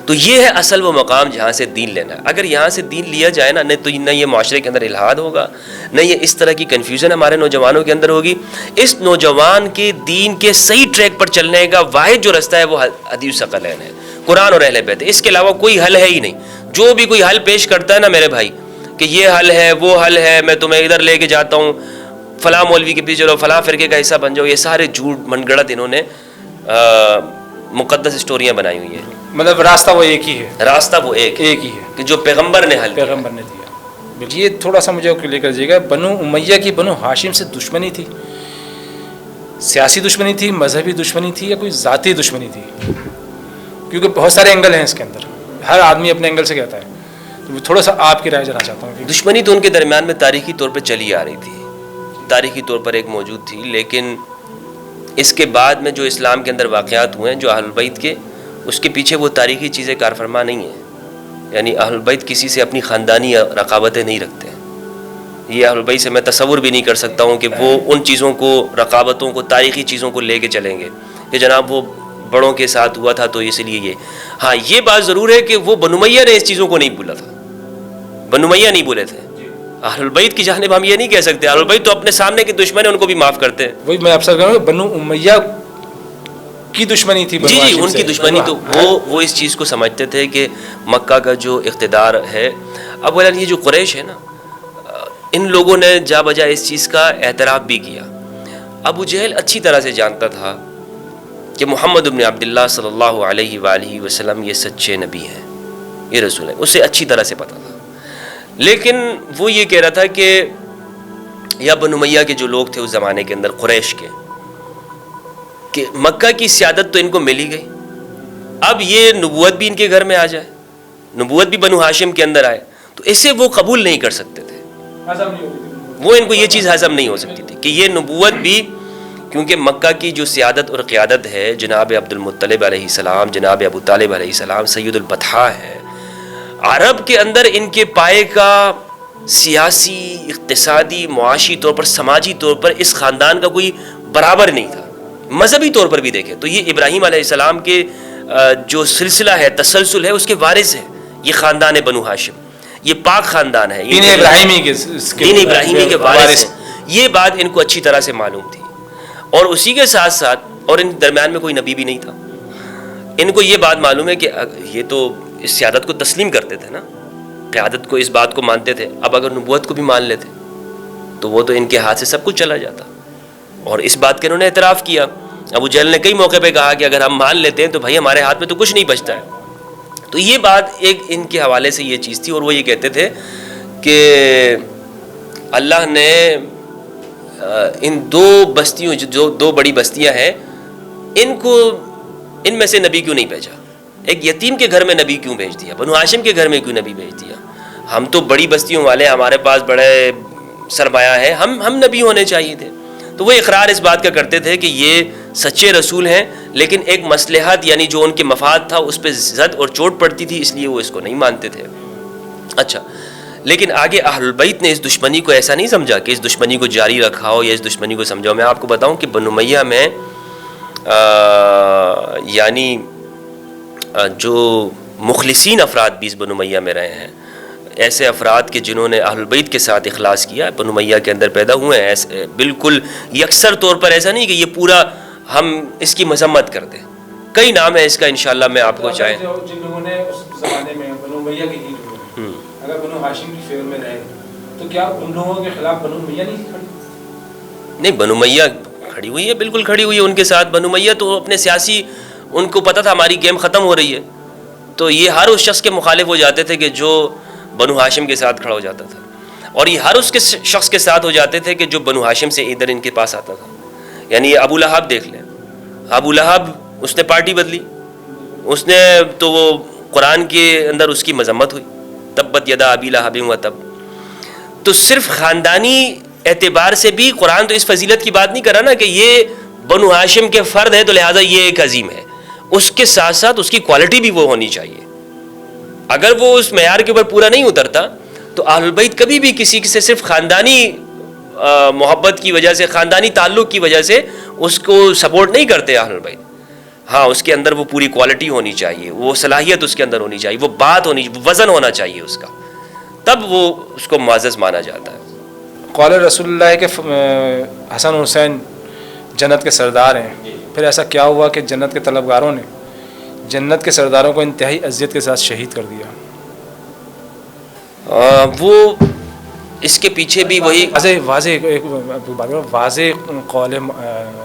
تو یہ ہے اصل وہ مقام جہاں سے دین لینا ہے. اگر یہاں سے دین لیا جائے نا, تو نہ یہ معاشرے کے اندر الحاد ہوگا, نہ یہ اس طرح کی کنفیوژن ہمارے نوجوانوں کے اندر ہوگی. اس نوجوان کے دین کے صحیح ٹریک پر چلنے کا واحد جو رستہ ہے وہ حدیث ثقلین ہے, قرآن اور اہل بیت ہے. اس کے علاوہ کوئی حل ہے ہی نہیں. جو بھی کوئی حل پیش کرتا ہے نا میرے بھائی کہ یہ حل ہے وہ حل ہے, میں تمہیں ادھر لے کے جاتا ہوں, فلاں مولوی کے پیچھے چلو, فلاں فرقے کا حصہ بن جاؤ, یہ سارے جھوٹ من گڑت انہوں نے مقدس اسٹوریاں بنائی ہوئی ہیں. مطلب راستہ وہ ایک ہی ہے, راستہ وہ ایک ہی ہے کہ جو پیغمبر نے حل پیغمبر نے دیا. یہ تھوڑا سا مجھے کلیئر کر دیجیے گا. بنو امیہ کی بنو ہاشم سے دشمنی تھی, سیاسی دشمنی تھی, مذہبی دشمنی تھی, یا کوئی ذاتی دشمنی تھی؟ کیونکہ بہت سارے اینگل ہیں اس کے اندر, ہر آدمی اپنے اینگل سے کہتا ہے. تو تھوڑا سا آپ کی رائے جانا چاہتا ہوں. دشمنی تو ان کے درمیان میں تاریخی طور پہ چلی آ رہی تھی, تاریخی طور پر ایک موجود تھی, لیکن اس کے بعد میں جو اسلام کے اندر واقعات ہوئے ہیں جو اہل بیت کے, اس کے پیچھے وہ تاریخی چیزیں کار فرما نہیں ہیں. یعنی اہل بیت کسی سے اپنی خاندانی رقابتیں نہیں رکھتے ہیں. یہ اہل بیت سے میں تصور بھی نہیں کر سکتا ہوں کہ وہ ان چیزوں کو, رقابتوں کو, تاریخی چیزوں کو لے کے چلیں گے کہ جناب وہ بڑوں کے ساتھ ہوا تھا تو اس لیے یہ. ہاں یہ بات ضرور ہے کہ وہ بنو امیہ نے اس چیزوں کو نہیں بولا تھا, بنو امیہ نہیں بولے تھے. اہل بیت کی جانب ہم یہ نہیں کہہ سکتے, اہل بیت تو اپنے سامنے کے دشمن ہیں ان کو بھی معاف کرتے ہیں. وہی میں آپ سے کہہ رہا ہوں, بنو امیہ کی دشمنی تھی. جی جی, ان کی دشمنی تو وہ اس چیز کو سمجھتے تھے کہ مکہ کا جو اقتدار ہے, اب اولا یہ جو قریش ہے نا, ان لوگوں نے جا بجا اس چیز کا اعتراف بھی کیا. ابو جہل اچھی طرح سے جانتا تھا کہ محمد بن عبداللہ صلی اللہ علیہ وآلہ وسلم یہ سچے نبی ہیں, یہ رسول ہیں, اسے اچھی طرح سے پتہ تھا. لیکن وہ یہ کہہ رہا تھا کہ یا بنو امیہ کے جو لوگ تھے اس زمانے کے اندر قریش کے, کہ مکہ کی سیادت تو ان کو مل ہی گئی, اب یہ نبوت بھی ان کے گھر میں آ جائے, نبوت بھی بنو ہاشم کے اندر آئے, تو اسے وہ قبول نہیں کر سکتے تھے. وہ ان کو یہ چیز ہضم نہیں ہو سکتی تھی کہ یہ نبوت بھی, کیونکہ مکہ کی جو سیادت اور قیادت ہے جناب عبد المطلب علیہ السلام, جناب ابو طالب علیہ السلام, سید البطحاء ہے. عرب کے اندر ان کے پائے کا سیاسی, اقتصادی, معاشی طور پر, سماجی طور پر اس خاندان کا کوئی برابر نہیں تھا. مذہبی طور پر بھی دیکھیں تو یہ ابراہیم علیہ السلام کے جو سلسلہ ہے, تسلسل ہے, اس کے وارث ہیں. یہ خاندان بنو ہاشم, یہ پاک خاندان ہے, دین ابراہیمی کے وارث ہیں. یہ بات ان کو اچھی طرح سے معلوم تھی, اور اسی کے ساتھ ساتھ, اور ان درمیان میں کوئی نبی بھی نہیں تھا. ان کو یہ بات معلوم ہے کہ یہ تو اس سیادت کو تسلیم کرتے تھے نا, قیادت کو, اس بات کو مانتے تھے. اب اگر نبوت کو بھی مان لیتے تو وہ تو ان کے ہاتھ سے سب کچھ چلا جاتا, اور اس بات کے انہوں نے اعتراف کیا. ابو جہل نے کئی موقع پہ کہا کہ اگر ہم مان لیتے ہیں تو بھائی ہمارے ہاتھ میں تو کچھ نہیں بچتا ہے. تو یہ بات ایک ان کے حوالے سے یہ چیز تھی, اور وہ یہ کہتے تھے کہ اللہ نے ان 2 بستیوں, جو 2 بڑی بستیاں ہیں, ان میں سے نبی کیوں نہیں بھیجا, ایک یتیم کے گھر میں نبی کیوں بھیج دیا, بنو ہاشم کے گھر میں کیوں نبی بھیج دیا. ہم تو بڑی بستیوں والے, ہمارے پاس بڑے سرمایہ ہے, ہم نبی ہونے چاہیے تھے. تو وہ اقرار اس بات کا کرتے تھے کہ یہ سچے رسول ہیں, لیکن ایک مصلحت یعنی جو ان کے مفاد تھا اس پہ زد اور چوٹ پڑتی تھی, اس لیے وہ اس کو نہیں مانتے تھے. اچھا, لیکن آگے اہل البیت نے اس دشمنی کو ایسا نہیں سمجھا کہ اس دشمنی کو جاری رکھا ہو یا اس دشمنی کو سمجھاؤ. میں آپ کو بتاؤں کہ بنو امیہ میں یعنی جو مخلصین افراد بھی اس بنو امیہ میں رہے ہیں, ایسے افراد کے جنہوں نے اہل بیت کے ساتھ اخلاص کیا, بنو امیہ کے اندر پیدا ہوئے ہیں. ایسے بالکل یکسر طور پر ایسا نہیں کہ یہ پورا ہم اس کی مذمت کر دیں. کئی نام ہے اس کا, انشاءاللہ میں آپ کو چاہے جن لوگوں نے اس زمانے میں بنو امیہ کی ہی ہوئے, اگر بنو ہاشم کی فیور میں رہے تو کیا ان لوگوں کے خلاف بنو امیہ نہیں کھڑی؟ نہیں, بنو امیہ کھڑی ہوئی ہے، بالکل کھڑی ہوئی ہے ان کے ساتھ. بنو امیہ تو اپنے سیاسی، ان کو پتہ تھا ہماری گیم ختم ہو رہی ہے، تو یہ ہر اس شخص کے مخالف ہو جاتے تھے کہ جو بنو ہاشم کے ساتھ کھڑا ہو جاتا تھا، اور یہ ہر اس کے شخص کے ساتھ ہو جاتے تھے کہ جو بنو ہاشم سے ادھر ان کے پاس آتا تھا. یعنی ابو لہب دیکھ لیں، ابو لہب اس نے پارٹی بدلی، اس نے تو وہ قرآن کے اندر اس کی مذمت ہوئی، تبت یدا ابی لہب و تب. تو صرف خاندانی اعتبار سے بھی قرآن تو اس فضیلت کی بات نہیں کر رہا نا کہ یہ بنو ہاشم کے فرد ہے تو لہٰذا یہ ایک عظیم ہے. اس کے ساتھ ساتھ اس کی کوالٹی بھی وہ ہونی چاہیے. اگر وہ اس معیار کے اوپر پورا نہیں اترتا تو اہل البیت کبھی بھی کسی سے صرف خاندانی محبت کی وجہ سے، خاندانی تعلق کی وجہ سے اس کو سپورٹ نہیں کرتے اہل البیت. ہاں، اس کے اندر وہ پوری کوالٹی ہونی چاہیے، وہ صلاحیت اس کے اندر ہونی چاہیے، وہ بات ہونی، وزن ہونا چاہیے اس کا، تب وہ اس کو معزز مانا جاتا ہے. قول رسول اللہ کہ حسن و حسین جنت کے سردار ہیں، پھر ایسا کیا ہوا کہ جنت کے طلبگاروں نے جنت کے سرداروں کو انتہائی اذیت کے ساتھ شہید کر دیا؟ وہ اس کے پیچھے بھی وہی واضح قول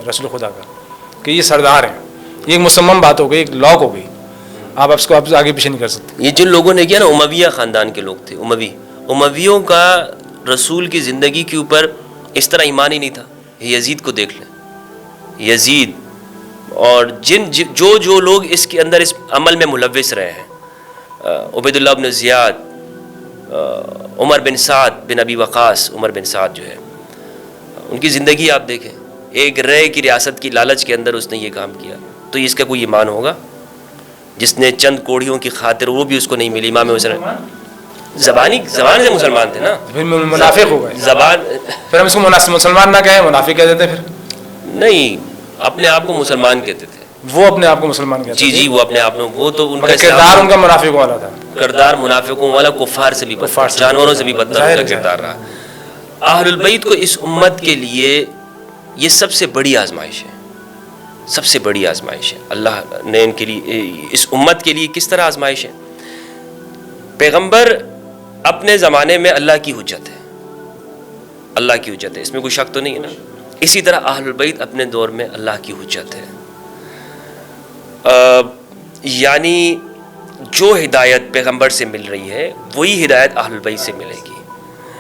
رسول خدا کا کہ یہ سردار ہیں. یہ ایک مسمم بات ہو گئی، ایک لاک ہو گئی، آپ اس کو آپ آگے پیچھے نہیں کر سکتے. یہ جن لوگوں نے کیا نا، امویہ خاندان کے لوگ تھے، امویوں کا رسول کی زندگی کے اوپر اس طرح ایمان ہی نہیں تھا. یزید کو دیکھ لیں، یزید اور جو لوگ اس کے اندر اس عمل میں ملوث رہے ہیں، عبید اللہ بن زیاد، عمر بن سعد بن ابی وقاص، عمر بن سعد جو ہے، ان کی زندگی آپ دیکھیں، ایک رے کی ریاست کی لالچ کے اندر اس نے یہ کام کیا. تو اس کا کوئی ایمان ہوگا جس نے چند کوڑیوں کی خاطر، وہ بھی اس کو نہیں ملی. امام حسین زبان سے مسلمان تھے نا، پھر منافق ہو گئے. زبان پھر ہم اس کو مسلمان نہ کہیں، منافق کہہ دیتے. پھر نہیں، اپنے آپ کو مسلمان کہتے تھے. وہ اپنے آپ کو مسلمان کہتے تھے. جی وہ اپنے آپ کو، وہ تو ان کا کردار ان کا منافقوں والا تھا. کردار منافقوں والا، کفار سے بھی بدتر، جانوروں سے بھی بدتر ان کا کردار رہا. اہل البیت کو اس امت کے لیے یہ سب سے بڑی آزمائش ہے، سب سے بڑی آزمائش ہے. اللہ نے ان کے لیے، اس امت کے لیے کس طرح آزمائش ہے؟ پیغمبر اپنے زمانے میں اللہ کی حجت ہے، اللہ کی حجت ہے، اس میں کوئی شک تو نہیں ہے نا. اسی طرح اہل البیت اپنے دور میں اللہ کی حجت ہے. یعنی جو ہدایت پیغمبر سے مل رہی ہے وہی ہدایت اہل البیت سے ملے گی.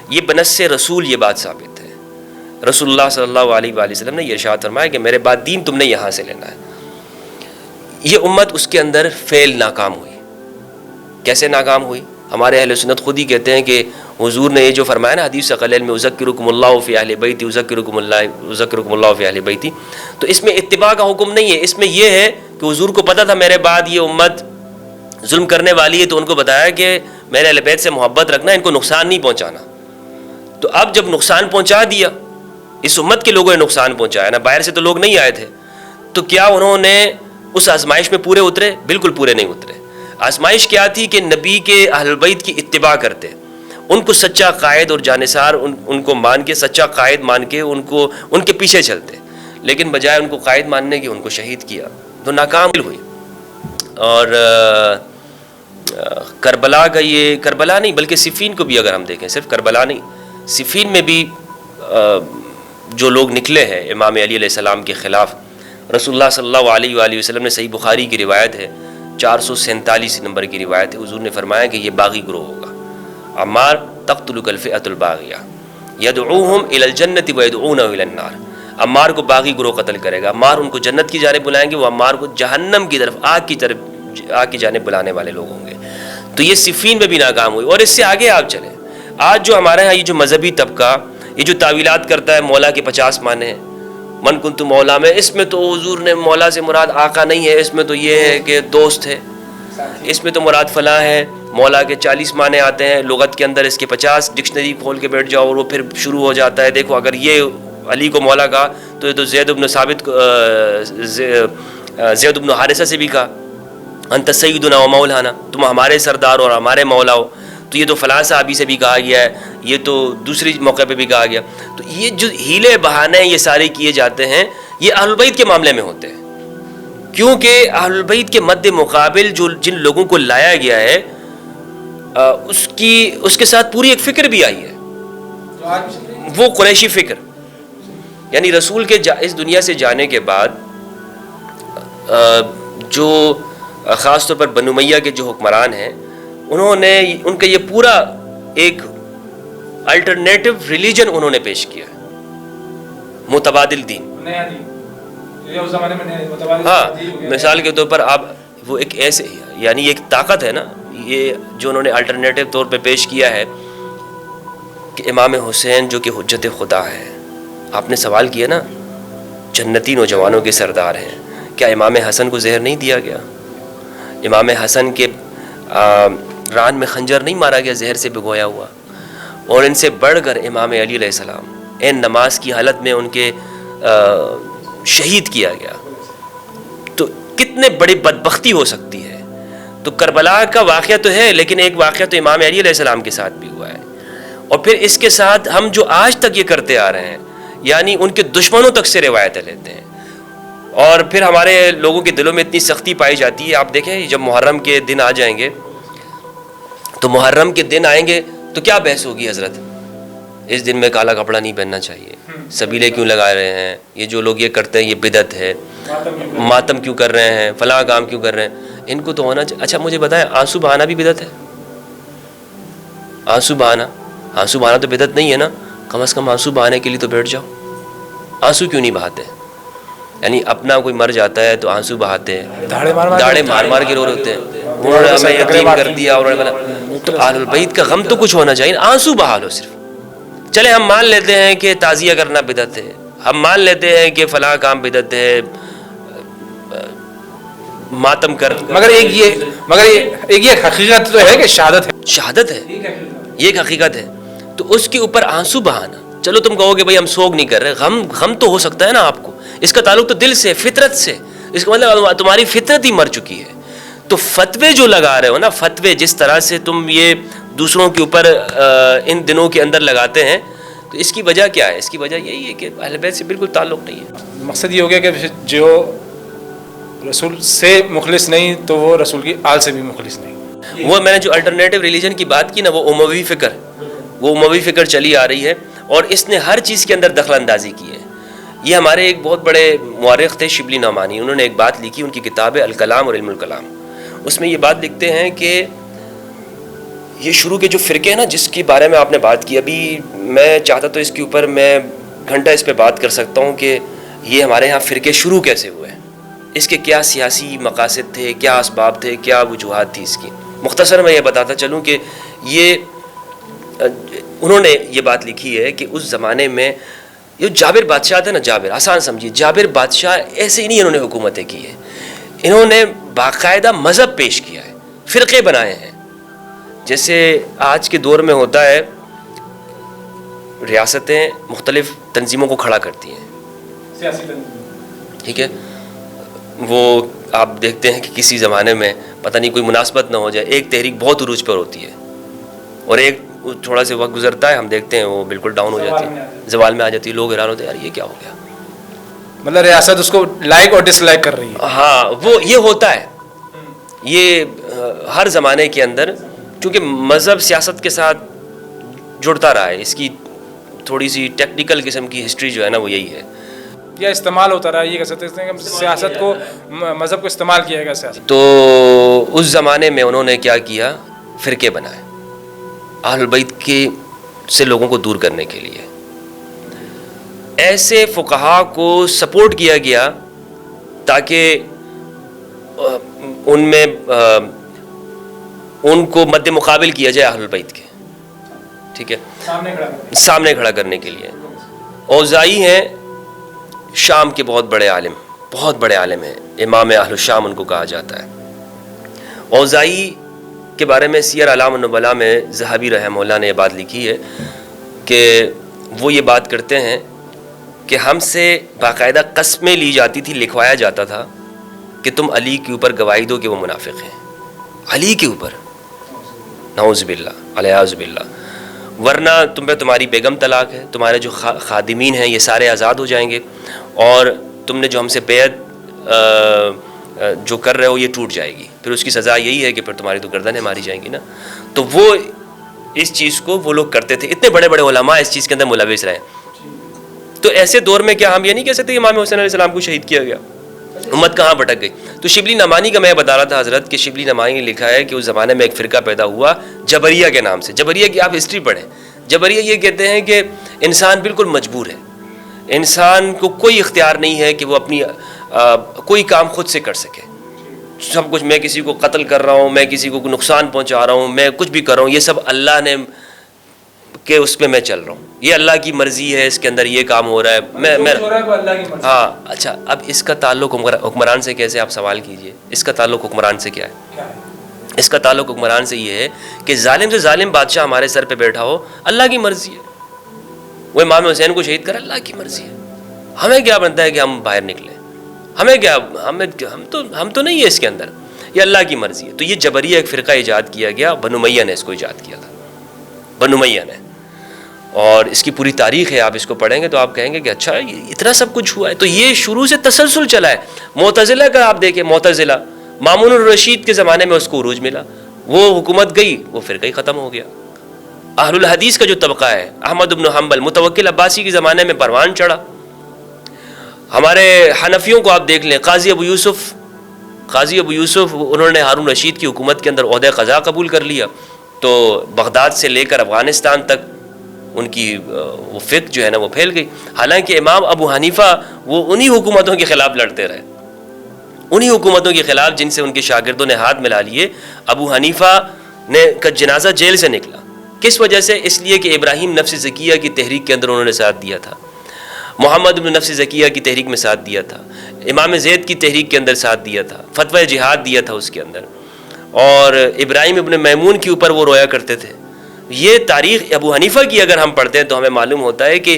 یہ بنص رسول یہ بات ثابت ہے. رسول اللہ صلی اللہ علیہ وآلہ وسلم نے یہ ارشاد فرمایا کہ میرے بعد دین تم نے یہاں سے لینا ہے. یہ امت اس کے اندر فیل ناکام ہوئی. کیسے ناکام ہوئی؟ ہمارے اہل سنت خود ہی کہتے ہیں کہ حضور نے یہ جو فرمایا نا حدیث ثقلین میں، اذکرکم اللہ فی اہل بیتی، اذکرکم اللہ فی اہل بیتی، تو اس میں اتباع کا حکم نہیں ہے. اس میں یہ ہے کہ حضور کو پتہ تھا میرے بعد یہ امت ظلم کرنے والی ہے، تو ان کو بتایا کہ میرے اہل بیت سے محبت رکھنا، ان کو نقصان نہیں پہنچانا. تو اب جب نقصان پہنچا دیا، اس امت کے لوگوں نے نقصان پہنچایا نا، باہر سے تو لوگ نہیں آئے تھے، تو کیا انہوں نے اس آزمائش میں پورے اترے؟ بالکل پورے نہیں اترے. آزمائش کیا تھی کہ نبی کے اہل بیت کی اتباع کرتے، ان کو سچا قائد اور جانثار ان کو مان کے، سچا قائد مان کے ان کے پیچھے چلتے، لیکن بجائے ان کو قائد ماننے کے ان کو شہید کیا، تو ناکام ہوئی. اور کربلا کا، یہ کربلا نہیں بلکہ صفین کو بھی اگر ہم دیکھیں، صرف کربلا نہیں، صفین میں بھی جو لوگ نکلے ہیں امام علی علیہ السلام کے خلاف، رسول اللہ صلی اللہ علیہ وآلہ وسلم نے، صحیح بخاری کی روایت ہے، 447 نمبر کی روایت ہے، حضور نے فرمایا کہ یہ باغی گروہ ہوگا. عمار تقتلک الفئۃ الباغیہ یدعوہم الی الجنۃ ویدعونہ الی النار. عمار کو باغی گروہ قتل کرے گا. عمار ان کو جنت کی جانب بلائیں گے، وہ عمار کو جہنم کی طرف، آگ کی جانب بلانے والے لوگ ہوں گے. تو یہ صفین میں بھی ناکام ہوئی. اور اس سے آگے آپ چلیں، آج جو ہمارے ہاں یہ جو مذہبی طبقہ یہ جو تعویلات کرتا ہے، مولا کے 50 معنی ہیں، من کنت مولا میں، اس میں تو حضور نے مولا سے مراد آقا نہیں ہے، اس میں تو یہ ہے کہ دوست ہے، اس میں تو مراد فلاں ہے. مولا کے 40 معنی آتے ہیں لغت کے اندر، اس کے 50. ڈکشنری کھول کے بیٹھ جاؤ اور وہ پھر شروع ہو جاتا ہے. دیکھو اگر یہ علی کو مولا کہا تو یہ تو زید بن ثابت زید بن حارثہ سے بھی کہا انت سیدنا و مولانا، تم ہمارے سردار اور ہمارے مولا ہو. تو یہ تو فلاں صحابی سے بھی کہا گیا ہے، یہ تو دوسری موقع پہ بھی کہا گیا. تو یہ جو ہیلے بہانے یہ سارے کیے جاتے ہیں، یہ اہل بیت کے معاملے میں ہوتے ہیں، کیونکہ اہل بیت کے مد مقابل جن لوگوں کو لایا گیا ہے اس کے ساتھ پوری ایک فکر بھی آئی ہے، وہ قریشی فکر. یعنی رسول کے اس دنیا سے جانے کے بعد جو خاص طور پر بنو امیہ کے جو حکمران ہیں انہوں نے ان کا یہ پورا ایک الٹرنیٹو ریلیجن انہوں نے پیش کیا ہے، متبادل دین. نیا دین یہ اس زمانے میں نیا متبادل ہاں دین ہو گیا. مثال کے طور پر آپ وہ ایک ایسے یعنی ایک طاقت ہے نا یہ جو انہوں نے الٹرنیٹو طور پہ پیش کیا ہے کہ امام حسین جو کہ حجت خدا ہے. آپ نے سوال کیا نا جنتی نوجوانوں کے سردار ہیں، کیا امام حسن کو زہر نہیں دیا گیا؟ امام حسن کے ران میں خنجر نہیں مارا گیا زہر سے بھگویا ہوا؟ اور ان سے بڑھ کر امام علی علیہ السلام این نماز کی حالت میں ان کے شہید کیا گیا. تو کتنے بڑی بدبختی ہو سکتی ہے. تو کربلا کا واقعہ تو ہے لیکن ایک واقعہ تو امام علی علیہ السلام کے ساتھ بھی ہوا ہے. اور پھر اس کے ساتھ ہم جو آج تک یہ کرتے آ رہے ہیں یعنی ان کے دشمنوں تک سے روایتیں لیتے ہیں. اور پھر ہمارے لوگوں کے دلوں میں اتنی سختی پائی جاتی ہے. آپ دیکھیں جب محرم کے دن آ جائیں گے تو محرم کے دن آئیں گے تو کیا بحث ہوگی حضرت اس دن میں کالا کپڑا نہیں پہننا چاہیے، سبیلے کیوں لگا رہے ہیں، یہ جو لوگ یہ کرتے ہیں یہ بدعت ہے، ماتم کیوں کر رہے ہیں، فلاں کام کیوں کر رہے ہیں. ان کو تو ہونا چاہیے. اچھا مجھے بتائیں آنسو بہانا بھی بدعت ہے؟ آنسو بہانا تو بدعت نہیں ہے نا. کم از کم آنسو بہانے کے لیے تو بیٹھ جاؤ. آنسو کیوں نہیں بہاتے؟ یعنی اپنا کوئی مر جاتا ہے تو آنسو بہاتے ہیں، داڑھے مار مار کے رو رہے ہوتے ہیں، انہوں نے ہمیں یتیم کر دیا. تو اہل البیت کا غم تو کچھ ہونا چاہیے، آنسو بہا لو صرف. چلے ہم مان لیتے ہیں کہ تعزیہ کرنا بدعت ہے، ہم مان لیتے ہیں کہ فلاں کام بدعت ہے، ماتم کر، مگر ایک یہ حقیقت تو ہے کہ شہادت ہے. یہ ایک حقیقت ہے. تو اس کے اوپر آنسو بہانا، چلو تم کہو گے بھائی ہم سوگ نہیں کر رہے، غم تو ہو سکتا ہے نا آپ کو. اس کا تعلق تو دل سے، فطرت سے. اس کا مطلب تمہاری فطرت ہی مر چکی ہے. تو فتوے جو لگا رہے ہو نا، فتوے جس طرح سے تم یہ دوسروں کے اوپر ان دنوں کے اندر لگاتے ہیں، تو اس کی وجہ کیا ہے؟ اس کی وجہ یہی ہے کہ اہل بیت سے بالکل تعلق نہیں ہے. مقصد یہ ہو گیا کہ جو رسول سے مخلص نہیں تو وہ رسول کی آل سے بھی مخلص نہیں. وہ میں نے جو الٹرنیٹو ریلیجن کی بات کی نا، وہ اموی فکر چلی آ رہی ہے اور اس نے ہر چیز کے اندر دخل اندازی کی ہے. یہ ہمارے ایک بہت بڑے مورخ تھے شبلی نعمانی، انہوں نے ایک بات لکھی، ان کی کتاب ہے الکلام اور علم الکلام. اس میں یہ بات لکھتے ہیں کہ یہ شروع کے جو فرقے ہیں نا جس کے بارے میں آپ نے بات کی، ابھی میں چاہتا تو اس کے اوپر میں گھنٹہ اس پہ بات کر سکتا ہوں کہ یہ ہمارے ہاں فرقے شروع کیسے ہوئے، اس کے کیا سیاسی مقاصد تھے، کیا اسباب تھے، کیا وجوہات تھی اس کی. مختصر میں یہ بتاتا چلوں کہ یہ انہوں نے یہ بات لکھی ہے کہ اس زمانے میں یہ جابر بادشاہ تھے نا، جابر آسان سمجھیے، جابر بادشاہ ایسے ہی نہیں انہوں نے حکومتیں کی ہیں، انہوں نے باقاعدہ مذہب پیش کیا ہے، فرقے بنائے ہیں. جیسے آج کے دور میں ہوتا ہے ریاستیں مختلف تنظیموں کو کھڑا کرتی ہیں، سیاسی تنظیم، ٹھیک ہے. وہ آپ دیکھتے ہیں کہ کسی زمانے میں پتہ نہیں کوئی مناسبت نہ ہو جائے، ایک تحریک بہت عروج پر ہوتی ہے اور ایک تھوڑا سا وقت گزرتا ہے ہم دیکھتے ہیں وہ بالکل ڈاؤن ہو جاتی ہے، زوال میں آ جاتی ہے. لوگ حیران ہوتے ہیں یار یہ کیا ہو گیا. مطلب ریاست اس کو لائک اور ڈس لائک کر رہی ہے. ہاں وہ یہ ہوتا ہے، یہ ہر زمانے کے اندر کیونکہ مذہب سیاست کے ساتھ جڑتا رہا ہے. اس کی تھوڑی سی ٹیکنیکل قسم کی ہسٹری جو ہے نا وہ یہی ہے. یا استعمال ہوتا رہا، یہ کہہ سکتے ہیں کہ سیاست کو، مذہب کو استعمال کیا گیا سیاست. تو اس زمانے میں انہوں نے کیا کیا، فرقے بنائے اہل بیت کے سے لوگوں کو دور کرنے کے لیے. ایسے فقہا کو سپورٹ کیا گیا تاکہ ان میں ان کو مد مقابل کیا جائے اہل بیت کے، ٹھیک ہے، سامنے کھڑا کرنے کے لیے. اوزائی ہیں شام کے بہت بڑے عالم ہیں، امام اہل الشام ان کو کہا جاتا ہے. اوزائی کے بارے میں سیر اعلام النبلاء میں ذہبی رحمہ اللہ نے یہ بات لکھی ہے کہ وہ یہ بات کرتے ہیں کہ ہم سے باقاعدہ قسمیں لی جاتی تھی، لکھوایا جاتا تھا کہ تم علی کے اوپر گواہی دو کہ وہ منافق ہیں. علی کے اوپر، نعوذ باللہ علیہ باللہ، ورنہ تم پہ تمہاری بیگم طلاق ہے، تمہارے جو خادمین ہیں یہ سارے آزاد ہو جائیں گے، اور تم نے جو ہم سے بیعت جو کر رہے ہو یہ ٹوٹ جائے گی. پھر اس کی سزا یہی ہے کہ پھر تمہاری تو گردنیں ماری جائیں گی نا. تو وہ اس چیز کو وہ لوگ کرتے تھے. اتنے بڑے بڑے علماء اس چیز کے اندر ملوث رہے. تو تو ایسے دور میں کیا ہم یہ نہیں کہہ سکتے امام حسین علیہ السلام کو شہید کیا گیا؟ امت کہاں بھٹک گئی؟ تو شبلی نعمانی کا میں بتا رہا تھا حضرت کہ شبلی نعمانی نے لکھا ہے کہ اس زمانے میں ایک فرقہ پیدا ہوا جبریہ کے نام سے. جبریہ کی آپ ہسٹری پڑھیں. جبریہ یہ کہتے ہیں کہ انسان بالکل مجبور ہے, انسان کو کوئی اختیار نہیں ہے کہ وہ اپنی کوئی کام خود سے کر سکے. سب کچھ میں کسی کو قتل کر رہا ہوں, میں کسی کو نقصان پہنچا رہا ہوں, میں کچھ بھی کر رہا ہوں, یہ سب اللہ نے کہ اس پہ میں چل رہا ہوں, یہ اللہ کی مرضی ہے, اس کے اندر یہ کام ہو رہا ہے, میں ہاں. اچھا, اب اس کا تعلق حکمران سے کیسے, آپ سوال کیجئے اس کا تعلق حکمران سے کیا ہے؟ اس کا تعلق حکمران سے یہ ہے کہ ظالم سے ظالم بادشاہ ہمارے سر پہ بیٹھا ہو, اللہ کی مرضی ہے. وہ امام حسین کو شہید کرے, اللہ کی مرضی ہے. ہمیں کیا بنتا ہے کہ ہم باہر نکلیں؟ ہمیں کیا, ہم تو نہیں ہے اس کے اندر, یہ اللہ کی مرضی ہے. تو یہ جبریہ ایک فرقہ ایجاد کیا گیا, بنو امیہ نے اس کو ایجاد کیا تھا, بنو امیہ نے. اور اس کی پوری تاریخ ہے, آپ اس کو پڑھیں گے تو آپ کہیں گے کہ اچھا اتنا سب کچھ ہوا ہے. تو یہ شروع سے تسلسل چلا ہے. معتزلہ کا آپ دیکھیں, معتزلہ مامون الرشید کے زمانے میں اس کو عروج ملا, وہ حکومت گئی, وہ فرقہ ہی ختم ہو گیا. اہل الحدیث کا جو طبقہ ہے, احمد بن حنبل, متوکل عباسی کے زمانے میں پروان چڑھا. ہمارے حنفیوں کو آپ دیکھ لیں, قاضی ابو یوسف انہوں نے ہارون رشید کی حکومت کے اندر عہدہ قضا قبول کر لیا, تو بغداد سے لے کر افغانستان تک ان کی وہ فقہ جو ہے نا وہ پھیل گئی. حالانکہ امام ابو حنیفہ وہ انہی حکومتوں کے خلاف لڑتے رہے, انہی حکومتوں کے خلاف جن سے ان کے شاگردوں نے ہاتھ ملا لیے. ابو حنیفہ نے کا جنازہ جیل سے نکلا, کس وجہ سے؟ اس لیے کہ ابراہیم نفس زکیہ کی تحریک کے اندر انہوں نے ساتھ دیا تھا, محمد بن نفس زکیہ کی تحریک میں ساتھ دیا تھا, امام زید کی تحریک کے اندر ساتھ دیا تھا, فتوی جہاد دیا تھا اس کے اندر, اور ابراہیم ابن میمون کے اوپر وہ رویا کرتے تھے. یہ تاریخ ابو حنیفہ کی اگر ہم پڑھتے ہیں تو ہمیں معلوم ہوتا ہے کہ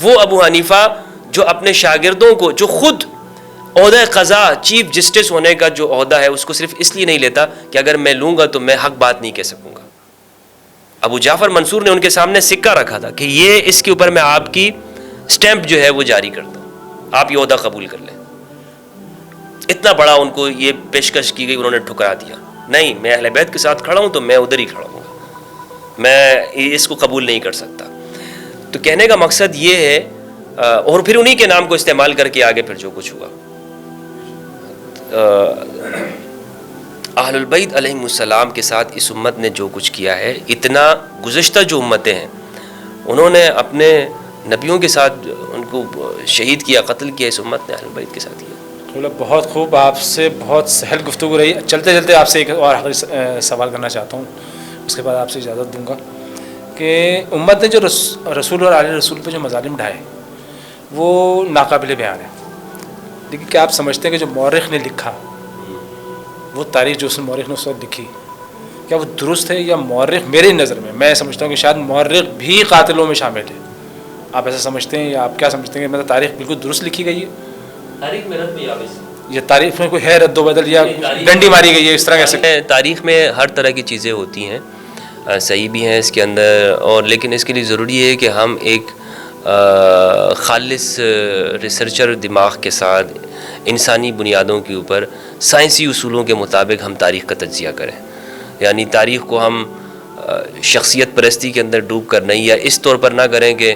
وہ ابو حنیفہ جو اپنے شاگردوں کو, جو خود عہدہ قضا چیف جسٹس ہونے کا جو عہدہ ہے اس کو صرف اس لیے نہیں لیتا کہ اگر میں لوں گا تو میں حق بات نہیں کہہ سکوں گا. ابو جعفر منصور نے ان کے سامنے سکہ رکھا تھا کہ یہ اس کے اوپر میں آپ کی سٹیمپ جو ہے وہ جاری کرتا ہوں, آپ یہ عہدہ قبول کر لیں. اتنا بڑا ان کو یہ پیشکش کی گئی, انہوں نے ٹھکرا دیا. نہیں, میں اہل بیت کے ساتھ کھڑا ہوں تو میں ادھر ہی کھڑا ہوں گا, میں اس کو قبول نہیں کر سکتا. تو کہنے کا مقصد یہ ہے, اور پھر انہی کے نام کو استعمال کر کے آگے پھر جو کچھ ہوا. اہل البیت علیہم السلام کے ساتھ اس امت نے جو کچھ کیا ہے, اتنا گزشتہ جو امتیں ہیں انہوں نے اپنے نبیوں کے ساتھ ان کو شہید کیا, قتل کیا, اس امت نے اہل البیت کے ساتھ کیا. بہت خوب, آپ سے بہت سہل گفتگو رہی. چلتے چلتے آپ سے ایک اور آخری سوال کرنا چاہتا ہوں, اس کے بعد آپ سے اجازت دوں گا کہ امت نے جو رسول اور آل رسول پہ جو مظالم ڈھائے وہ ناقابل بیان ہے, لیکن کیا آپ سمجھتے ہیں کہ جو مورخ نے لکھا, وہ تاریخ جو اس مورخ نے اس وقت لکھی, کیا وہ درست ہے؟ یا مورخ, میری نظر میں سمجھتا ہوں کہ شاید مورخ بھی قاتلوں میں شامل ہے. آپ ایسا سمجھتے ہیں یا آپ کیا سمجھتے ہیں کہ مطلب تاریخ بالکل درست لکھی گئی ہے؟ تاریخ میں رد نہیں, یہ تاریخ میں کوئی ہے رد و بدل یا ڈنڈی ماری گئی ہے, اس طرح کیسے؟ تاریخ میں ہر طرح کی چیزیں ہوتی ہیں, صحیح بھی ہیں اس کے اندر, اور لیکن اس کے لیے ضروری ہے کہ ہم ایک خالص ریسرچر دماغ کے ساتھ انسانی بنیادوں کے اوپر سائنسی اصولوں کے مطابق ہم تاریخ کا تجزیہ کریں. یعنی تاریخ کو ہم شخصیت پرستی کے اندر ڈوب کر نہیں, یا اس طور پر نہ کریں کہ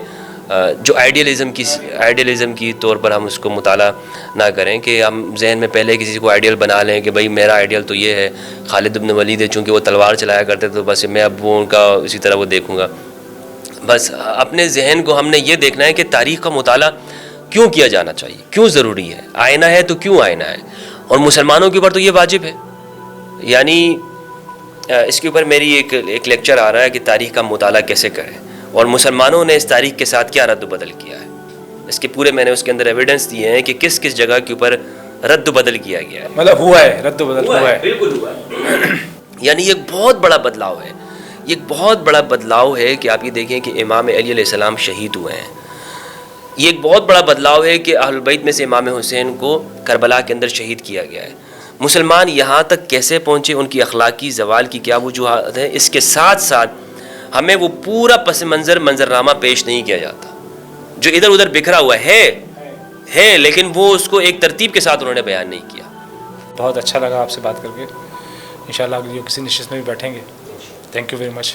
جو آئیڈیلزم کی طور پر ہم اس کو مطالعہ نہ کریں کہ ہم ذہن میں پہلے کسی کو آئیڈیل بنا لیں کہ بھائی میرا آئیڈیل تو یہ ہے, خالد بن ولید ہے چونکہ وہ تلوار چلایا کرتے تو بس میں اب وہ ان کا اسی طرح وہ دیکھوں گا. بس اپنے ذہن کو ہم نے یہ دیکھنا ہے کہ تاریخ کا مطالعہ کیوں کیا جانا چاہیے, کیوں ضروری ہے, آئینہ ہے تو کیوں آئینہ ہے, اور مسلمانوں کے اوپر تو یہ واجب ہے. یعنی اس کے اوپر میری ایک لیکچر آ رہا ہے کہ تاریخ کا مطالعہ کیسے کریں, اور مسلمانوں نے اس تاریخ کے ساتھ کیا رد و بدل کیا ہے. اس کے پورے میں نے اس کے اندر ایویڈنس دیے ہیں کہ کس کس جگہ کے اوپر رد و بدل کیا گیا ہے. مطلب ہوا ہے, رد و بدل ہوا ہے, بالکل ہوا ہے. یعنی یہ ایک بہت بڑا بدلاؤ ہے, یہ ایک بہت بڑا بدلاؤ ہے کہ آپ یہ دیکھیں کہ امام علی علیہ السلام شہید ہوئے ہیں. یہ ایک بہت بڑا بدلاؤ ہے کہ اہل بیت میں سے امام حسین کو کربلا کے اندر شہید کیا گیا ہے. مسلمان یہاں تک کیسے پہنچے, ان کی اخلاقی زوال کی کیا وجوہات ہیں, اس کے ساتھ ساتھ ہمیں وہ پورا پس منظرنامہ پیش نہیں کیا جاتا جو ادھر ادھر بکھرا ہوا ہے, لیکن وہ اس کو ایک ترتیب کے ساتھ انہوں نے بیان نہیں کیا. بہت اچھا لگا آپ سے بات کر کے. انشاءاللہ اگلی کسی نشست میں بھی بیٹھیں گے. Thank you very much.